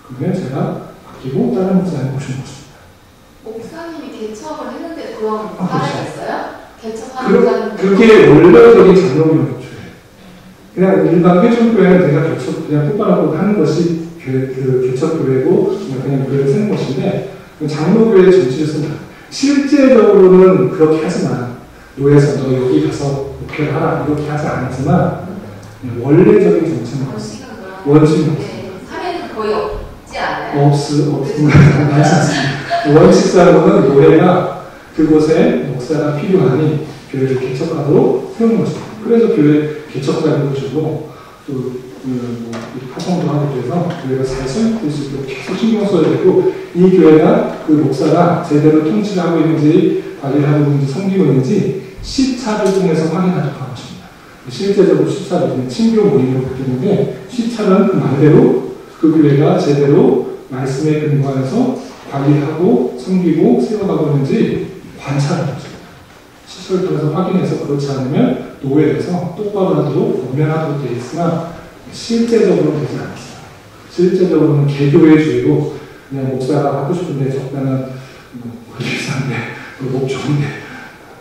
그러면 제가 바뀌고 다른 목사님 모시는 것입니다. 목사님이 개척을 했는데 그런 사례가 있어요? 개척하는 목사님 그게 원래적인 장로교회. 그냥 일반 개척교회는 내가 그냥 똑바로 하는 것이 그 개척교회고 그냥 교회를 쓰는 것인데 장로교회 정치를 실제적으로는 그렇게 하지만 노예에서 너 여기 가서 목회를 하라 이렇게 하지 않았지만 원래적인 정치는 원칙은 사례는 거의 없지 않아요? 없습니다. 원칙상으로는 노예가 그곳에 목사가 필요하니 교회를 개척하도록 세우는 것입니다. 그래서 교회 개척자금을 주고 또 파송도 하고 그래서 교회가 잘 설립될 수 있도록 계속 신경 써야 되고 이 교회가 그 목사가 제대로 통치를 하고 있는지 관리를 하고 있는지 섬기고 있는지 시차를 통해서 확인하도록 하는 것입니다. 실제적으로 시차를 친교 모임으로 바뀌는데 시차는 그 말대로 그 교회가 제대로 말씀에 근거해서 관리하고 섬기고 세워가고 있는지 관찰하는 것입니다. 시차를 통해서 확인해서 그렇지 않으면 노예에서 똑바로 하도록 엄연하도록 되어 있으나 실제적으로는 되지 않았어요. 실제적으로는 개교회주의로 그냥 목사가 하고 싶은데 적당한 비싼데 목 좋은데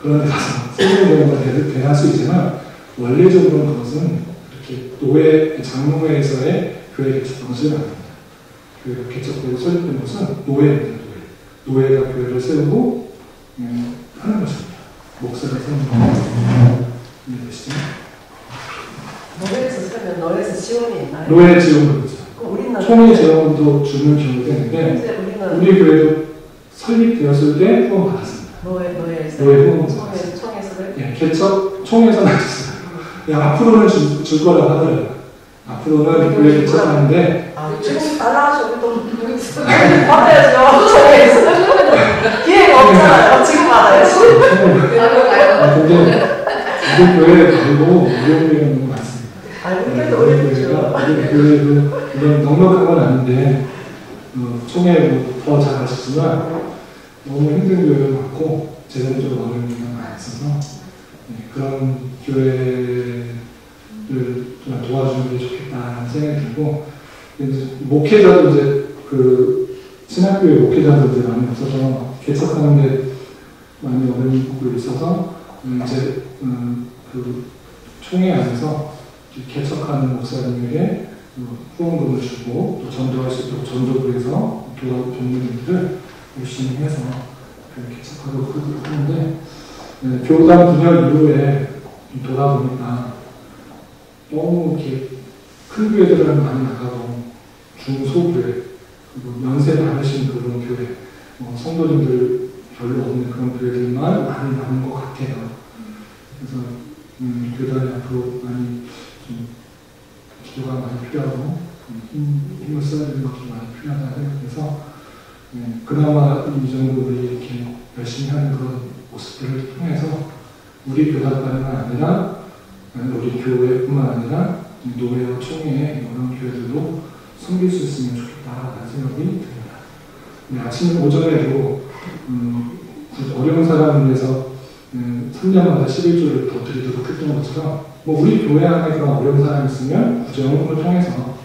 그런 데 가서 성공되는 건 대할 수 있지만 원래적으로는 그것은 이렇게 노예 장로회에서의 교회 개척 것은 아닙니다. 교회가 개척되고 설립된 것은 노예입니다. 노예가 교회를 세우고 하는 것입니다. 목사가 세우는 것. 이해되시죠? 노예에서 쓰면 노예에서 지원이 있나요? 노예 지원금이죠. 우리는 총회 지원금도 주는 경우가 있는데 우리 교회도 설립되었을 때 후원 받았습니다. 노예에서 후원 총에서는? 예, 개척 총회에서는 안 줬어요. 앞으로는 줄 거라고 하더라고요. 앞으로는 교회 개척하는데 지금 달라가지고 또 받아야죠. 총회에서 기회가 없잖아요. 지금 받아야지. 근데 우리 교회에 가고 무료교회가 너무 많습니다. 우리도 어렵죠. 우리 교회도 물론 넉넉한 건 아닌데 총회 더 잘 아시지만 너무 힘든 교회가 많고 재정적으로 어려운 교회가 많이 있어서 그런 교회를 좀 도와주는 게 좋겠다는 생각이 들고 목회자도 이제 그 신학교의 목회자들도 많이 없어서 개척하는데 많이 어려운 부분이 있어서 이제 그 총회 안에서 개척하는 목사님에게 후원금을 주고 또 전도할 수 있도록 전도를 해서 교단들을 열심히 해서 개척하도록 하는데 교단 분열 이후에 돌아보니까 너무 이렇게 큰 교회들은 많이 나가고 중소교회 그리고 연세 많으신 그런 교회 성도님들 별로 없는 그런 교회들만 많이 남은 것 같아요. 그래서 교단이 앞으로 많이 좀 기도가 많이 필요하고 힘을 써야 되는 것도 많이 필요하다 생각해서 그나마 이 정도 우리 이렇게 열심히 하는 그런 모습들을 통해서 우리 교단만이 아니라 우리 교회뿐만 아니라 노회와 총회의 여러 교회들도 섬길 수 있으면 좋겠다라는 생각이 듭니다. 아침 오전에도 어려운 사람을 위해서 3년마다 11조를 더 드리도록 했던 것처럼 우리 교회 안에 그런 어려운 사람이 있으면 구제원금을 통해서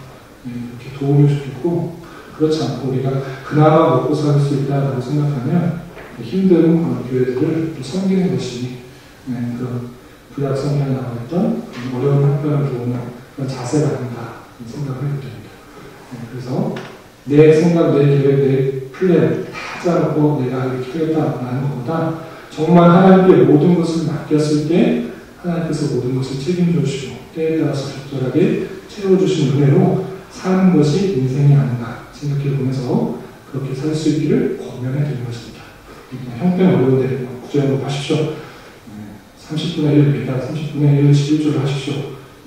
이렇게 도움이 좋겠고 그렇지 않고 우리가 그나마 먹고 살 수 있다고 생각하면 힘든 그런 교회들을 섬기는 것이 그런 구약 성경에 나와 있던 어려운 형편을 도우는 그런 자세가 아닌가 생각을 해도 됩니다. 그래서 내 생각, 내 계획, 내 플랜 다 짜놓고 내가 이렇게 하겠다라는 것보다 정말 하나님께 모든 것을 맡겼을 때 하나님께서 모든 것을 책임져 주시고 때에 따라서 적절하게 채워주신 은혜로 사는 것이 인생이 아닌가 생각해 보면서 그렇게 살 수 있기를 권면해 드리는 것입니다. 형편 어려운데 구제하고 하십시오. 30분의 1, 매달 30분의 1, 11조를 하십시오.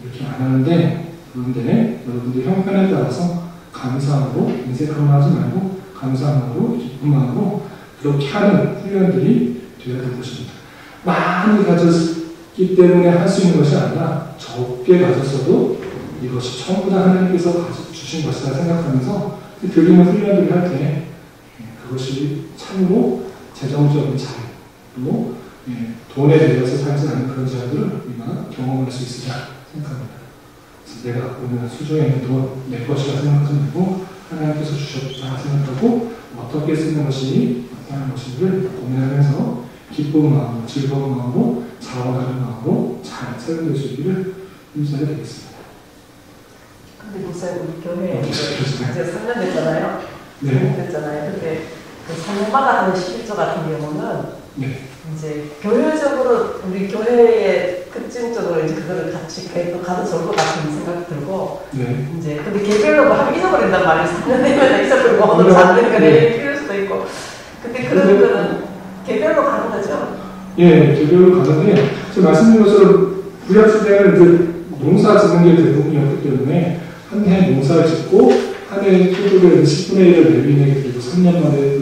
이렇게 안 하는데 그런데 여러분들 형편에 따라서 감사함으로 인색함을 하지 말고 감사함으로 기쁜 마음으로 그렇게 하는 훈련들이 되어야 될 것입니다. 많이 가졌기 때문에 할 수 있는 것이 아니라 적게 가졌어도 이것이 전부 다 하나님께서 주신 것이다 생각하면서 드리는 훈련들을 할 때 그것이 참으로 재정적인 자유, 또 돈에 대해서 살지 않는 그런 자유들을 우리가 경험할 수 있으리라 생각합니다. 그래서 내가 갖고 있는 수중에 있는 돈, 내 것이라 생각하지 말고 하나님께서 주셨다 생각하고 어떻게 쓰는 것이 어떠한 것인지를 고민하면서 기쁜 마음으로, 즐거운 마음으로, 자원하는 마음으로 잘 살게 수 있기를 힘써야 되겠습니다. 근데 목사님 우리 교회 이제 3년 됐잖아요. 네. 3년 됐잖아요. 근데 그 3년마다 하는 11조 같은 경우는 네. 이제 교회적으로 우리 교회의 특징적으로 이제 그거를 같이 또 가도 좋을 것 같은 생각이 들고 네. 이제 근데 개별로 하면 잊어버린단 말이에요. 3년 되면 잊어버리고 오늘 안 되니까 내일 필요할 수도 있고 근데 그런 거는 개별로 가는 거죠? 예, 개별로 가는데 제가 말씀드린 것처럼 구약 시대는 그 농사 짓는 게 대부분이었기 때문에 한 해 농사를 짓고 한 해 소득을 10분의 1을 내빈에게 그리고 3년 만에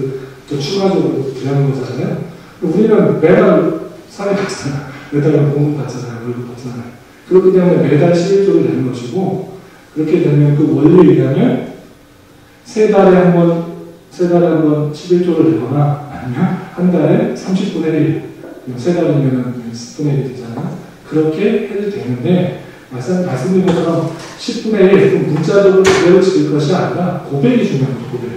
또 추가적으로 부양하는 거잖아요. 우리는 매달 사회 받잖아요. 매달 공급 받잖아요. 월급 받잖아요. 그렇기 때문에 매달 11조를 내는 것이고 그렇게 되면 그 원리에 의하면 세 달에 한 번 11조를 내거나 아니면 한 달에 30분의 1, 세 달이면 10분의 1이 되잖아요. 그렇게 해도 되는데 말씀드린 것처럼 10분의 1, 문자적으로 그대로 지을 것이 아니라 고백이 중요합니다. 고백.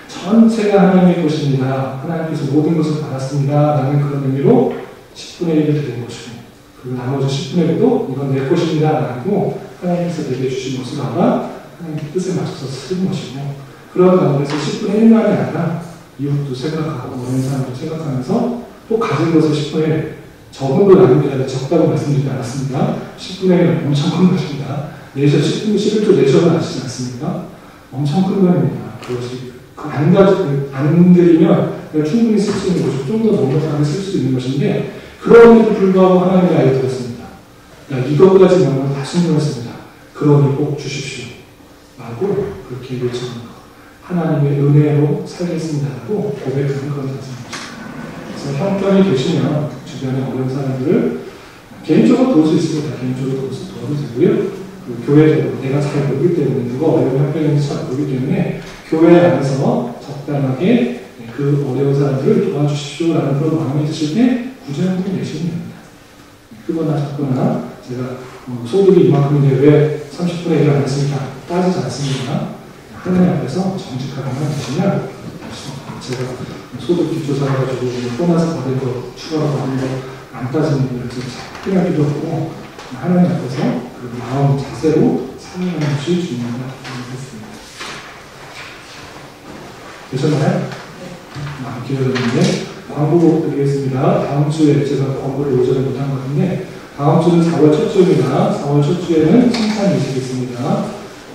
전체가 하나님의 것입니다. 하나님께서 모든 것을 받았습니다. 라는 그런 의미로 10분의 1을 드리는 것이고 그리고 나머지 10분의 1도 이건 내 것입니다. 라고 하나님께서 내게 주신 것을 알아 하나님의 뜻에 맞춰서 쓰는 것이고 그런 가운데서 10분의 1만이 아니라 이웃도 생각하고 어린 사람도 생각하면서 또 가진 것을 10분의 1 적은 건 아닙니다. 적다고 말씀드리지 않았습니다. 10분의 1은 엄청 큰 것입니다. 내셔 10분 11조 내셔는 아시지 않습니까? 엄청 큰 것입니다. 그것이 안 드리면 충분히 쓸 수 있는 것이고 좀 더 넉넉하게 쓸 수 있는 것인데 그럼에도 불구하고 하나님의 아이를 드렸습니다. 이것까지 명을 다 순종했습니다. 그러니 꼭 주십시오. 라고 그렇게 요청합니다. 하나님의 은혜로 살겠습니다라고 고백하는 그런 말씀입니다. 그래서 형편이 되시면 주변에 어려운 사람들을 개인적으로 도울 수 있습니다. 개인적으로 도와도 되고요. 교회적으로 내가 잘 모르기 때문에 누가 어려운 형편인지 잘 모르기 때문에 교회 안에서 적당하게 그 어려운 사람들을 도와주십시오라는 그런 마음이 드실 때 구제한번 내시면 됩니다. 크거나 작거나 제가 소득이 이만큼인데 왜 30분의 1을 안 했습니까? 따지지 않습니다. 하나님 앞에서 정직하게만 되시면 제가 소득 기초사 가지고 떠나서 받은 거 추가로 받은 거 안 따지는 분을 필요할 필요 없고 하나님 앞에서 그 마음 자세로 살아가는 것이 중요하다고 생각했습니다. 되셨나요? 기회였는데 광고 드리겠습니다. 다음 주에 제가 광고를 오전에 못한 것 같은데 다음 주는 4월 첫 주입니다. 4월 첫 주에는 칭찬 예식이 있습니다.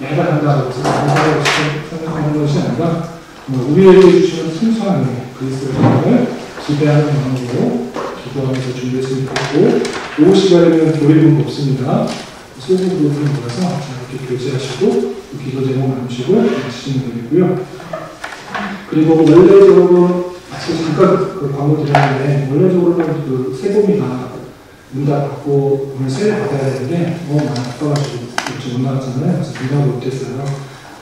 매달 한다고 해서 감사하고 생각하는 것이 아니라 우리에게 주시는 순수한 은혜, 그리스도의 사랑을 기대하는 마음으로 기도하면서 준비했으면 좋겠고 오후 시간에는 교회분도 없습니다. 소그룹을 모여서 이렇게 교제하시고 기도 제목 나누시고 마치시면 되겠고요. 그리고 원래적으로 잠깐 그 광고 드렸는데 원래적으로는 그 세금이가 문 닫고 오늘 세일 받아야 되는데 너무 많이 아까워가지고 못 나갔잖아요. 그래서 분담을 못했어요.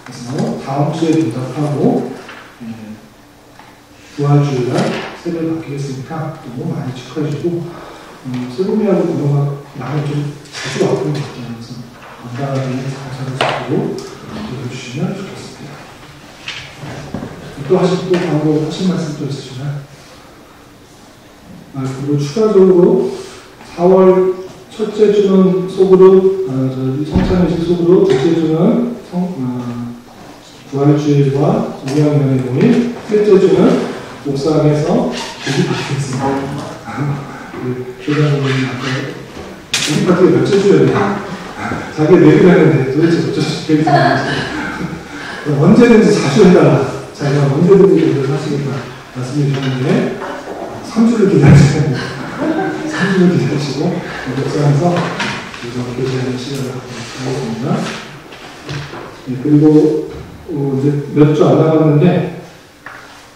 그래서 다음 주에 분담하고 부활주일날 세를 받기겠으니까 너무 많이 축하해주고 세금이하고 문화가 나를 좀 자주 아픈 것 같아요. 그래서 건강하게 잘 살아주시고 기도해주시면 좋겠습니다. 또 광고 하신 말씀 또 있으시나요? 그리고 추가적으로 4월 첫째 주는 소그룹, 성찬의식 소그룹, 둘째 주는 부활주일과 우양면의 모임, 셋째 주는 옥상에서 고기 파티겠습니다. 교장님이 아까 고기 파티가 몇째 주였냐? 자기 내기를 했는데 도대체 몇째 주겠는지 언제든지 자주 해달라. 자기가 언제든지 그걸 하시겠다 말씀해 주셨는데 3주를 기다리셔야 됩니다. 3주를 기다리시고 옥상에서 교제하는 시간을 하겠습니다. 그리고 이제 몇 주 안 남았는데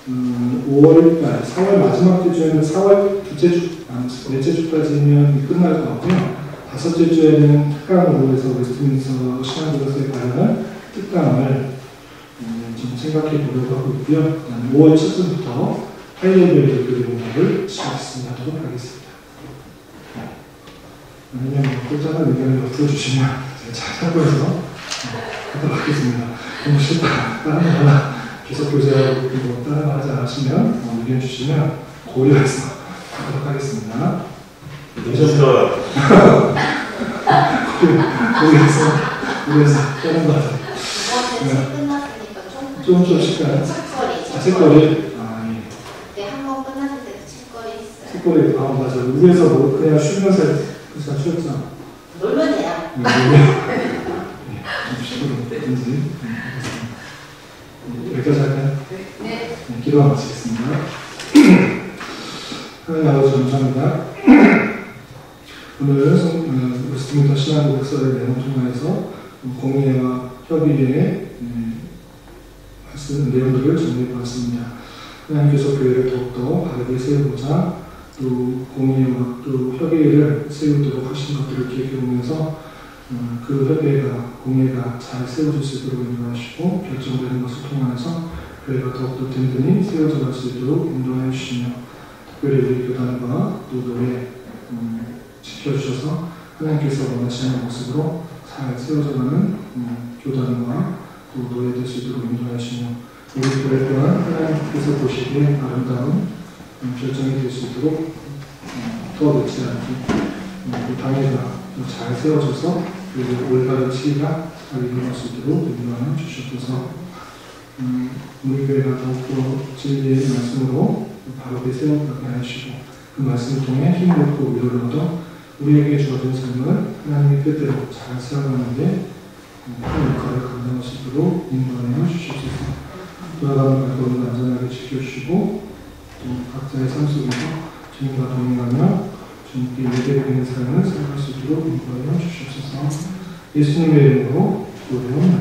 4월 마지막 주에는 4월 넷째 주까지면 끝날 것 같고요. 다섯째 주에는 특강으로 해서 웨스트민스터 신앙교사에 관한 특강을 지금 생각해 보려고 하고 있고요. 5월 첫째부터 하이레벨 교육 공부를 시작하도록 하겠습니다. 아니면 꼴짝한 의견을 없어주시면 제가 잘 참고해서 하도록 하겠습니다. 너무 싫다. 다른 거 하나 계속 교재하고 다른 거 하지 않으시면 의견 주시면 고려해서 하도록 하겠습니다. 고려해서 다른 거 하자. 좀 쉴까요? 책거리. 네, 한 번 끝났을 때 책거리 했어요. 책거리. 맞아. 위에서 뭐 그냥 쉬면서 그냥 쉬었잖아. 놀면 돼요. 좀 쉬도록 든지. 여기까지 할까요? 네. 기도 마치겠습니다. 하나님 아버지 감사합니다. 오늘 웨스트민스터 신앙고백서의 내용 통해서 공의회와 협의회의 말씀 내용들을 정리해보았습니다. 하나님께서 교회를 더욱더 바르게 세우고자 또 공의회와 또 협의회를 세우도록 하신 것들을 기억해보면서 그 협의회가 공의회가 잘 세워질 수 있도록 인도하시고 결정되는 것을 통해서 교회가 더욱더 든든히 세워져 갈 수 있도록 인도하여 주시며 특별히 우리 교단과 또 노예 지켜주셔서 하나님께서 원하시는 모습으로 잘 세워져가는 교단과 또 노예 될 수 있도록 인도하여 주시며 우리 교회 또한 하나님께서 보시기에 아름다운 결정이 될 수 있도록 더 늦지 않게 그 당회가 잘 세워져서 그리고 올바른 시기가 잘 일어날 수 있도록 인도하여 주시옵소서. 우리 교회가 더욱더 진리의 말씀으로 바르게 세워가게 하시고 그 말씀을 통해 힘을 얻고 위로를 얻어 우리에게 주어진 삶을 하나님의 뜻대로 잘 세워가는데 큰 역할을 감당할 수 있도록 인도하여 주시옵소서. 돌아가는 발걸음을 안전하게 지켜주시고 또 각자의 삶 속에서 주님과 동행하며 주님께 예배드리는 삶을 살아갈 수 있도록 인도하여 주시옵소서. 예수님의 이름으로 기도드립니다.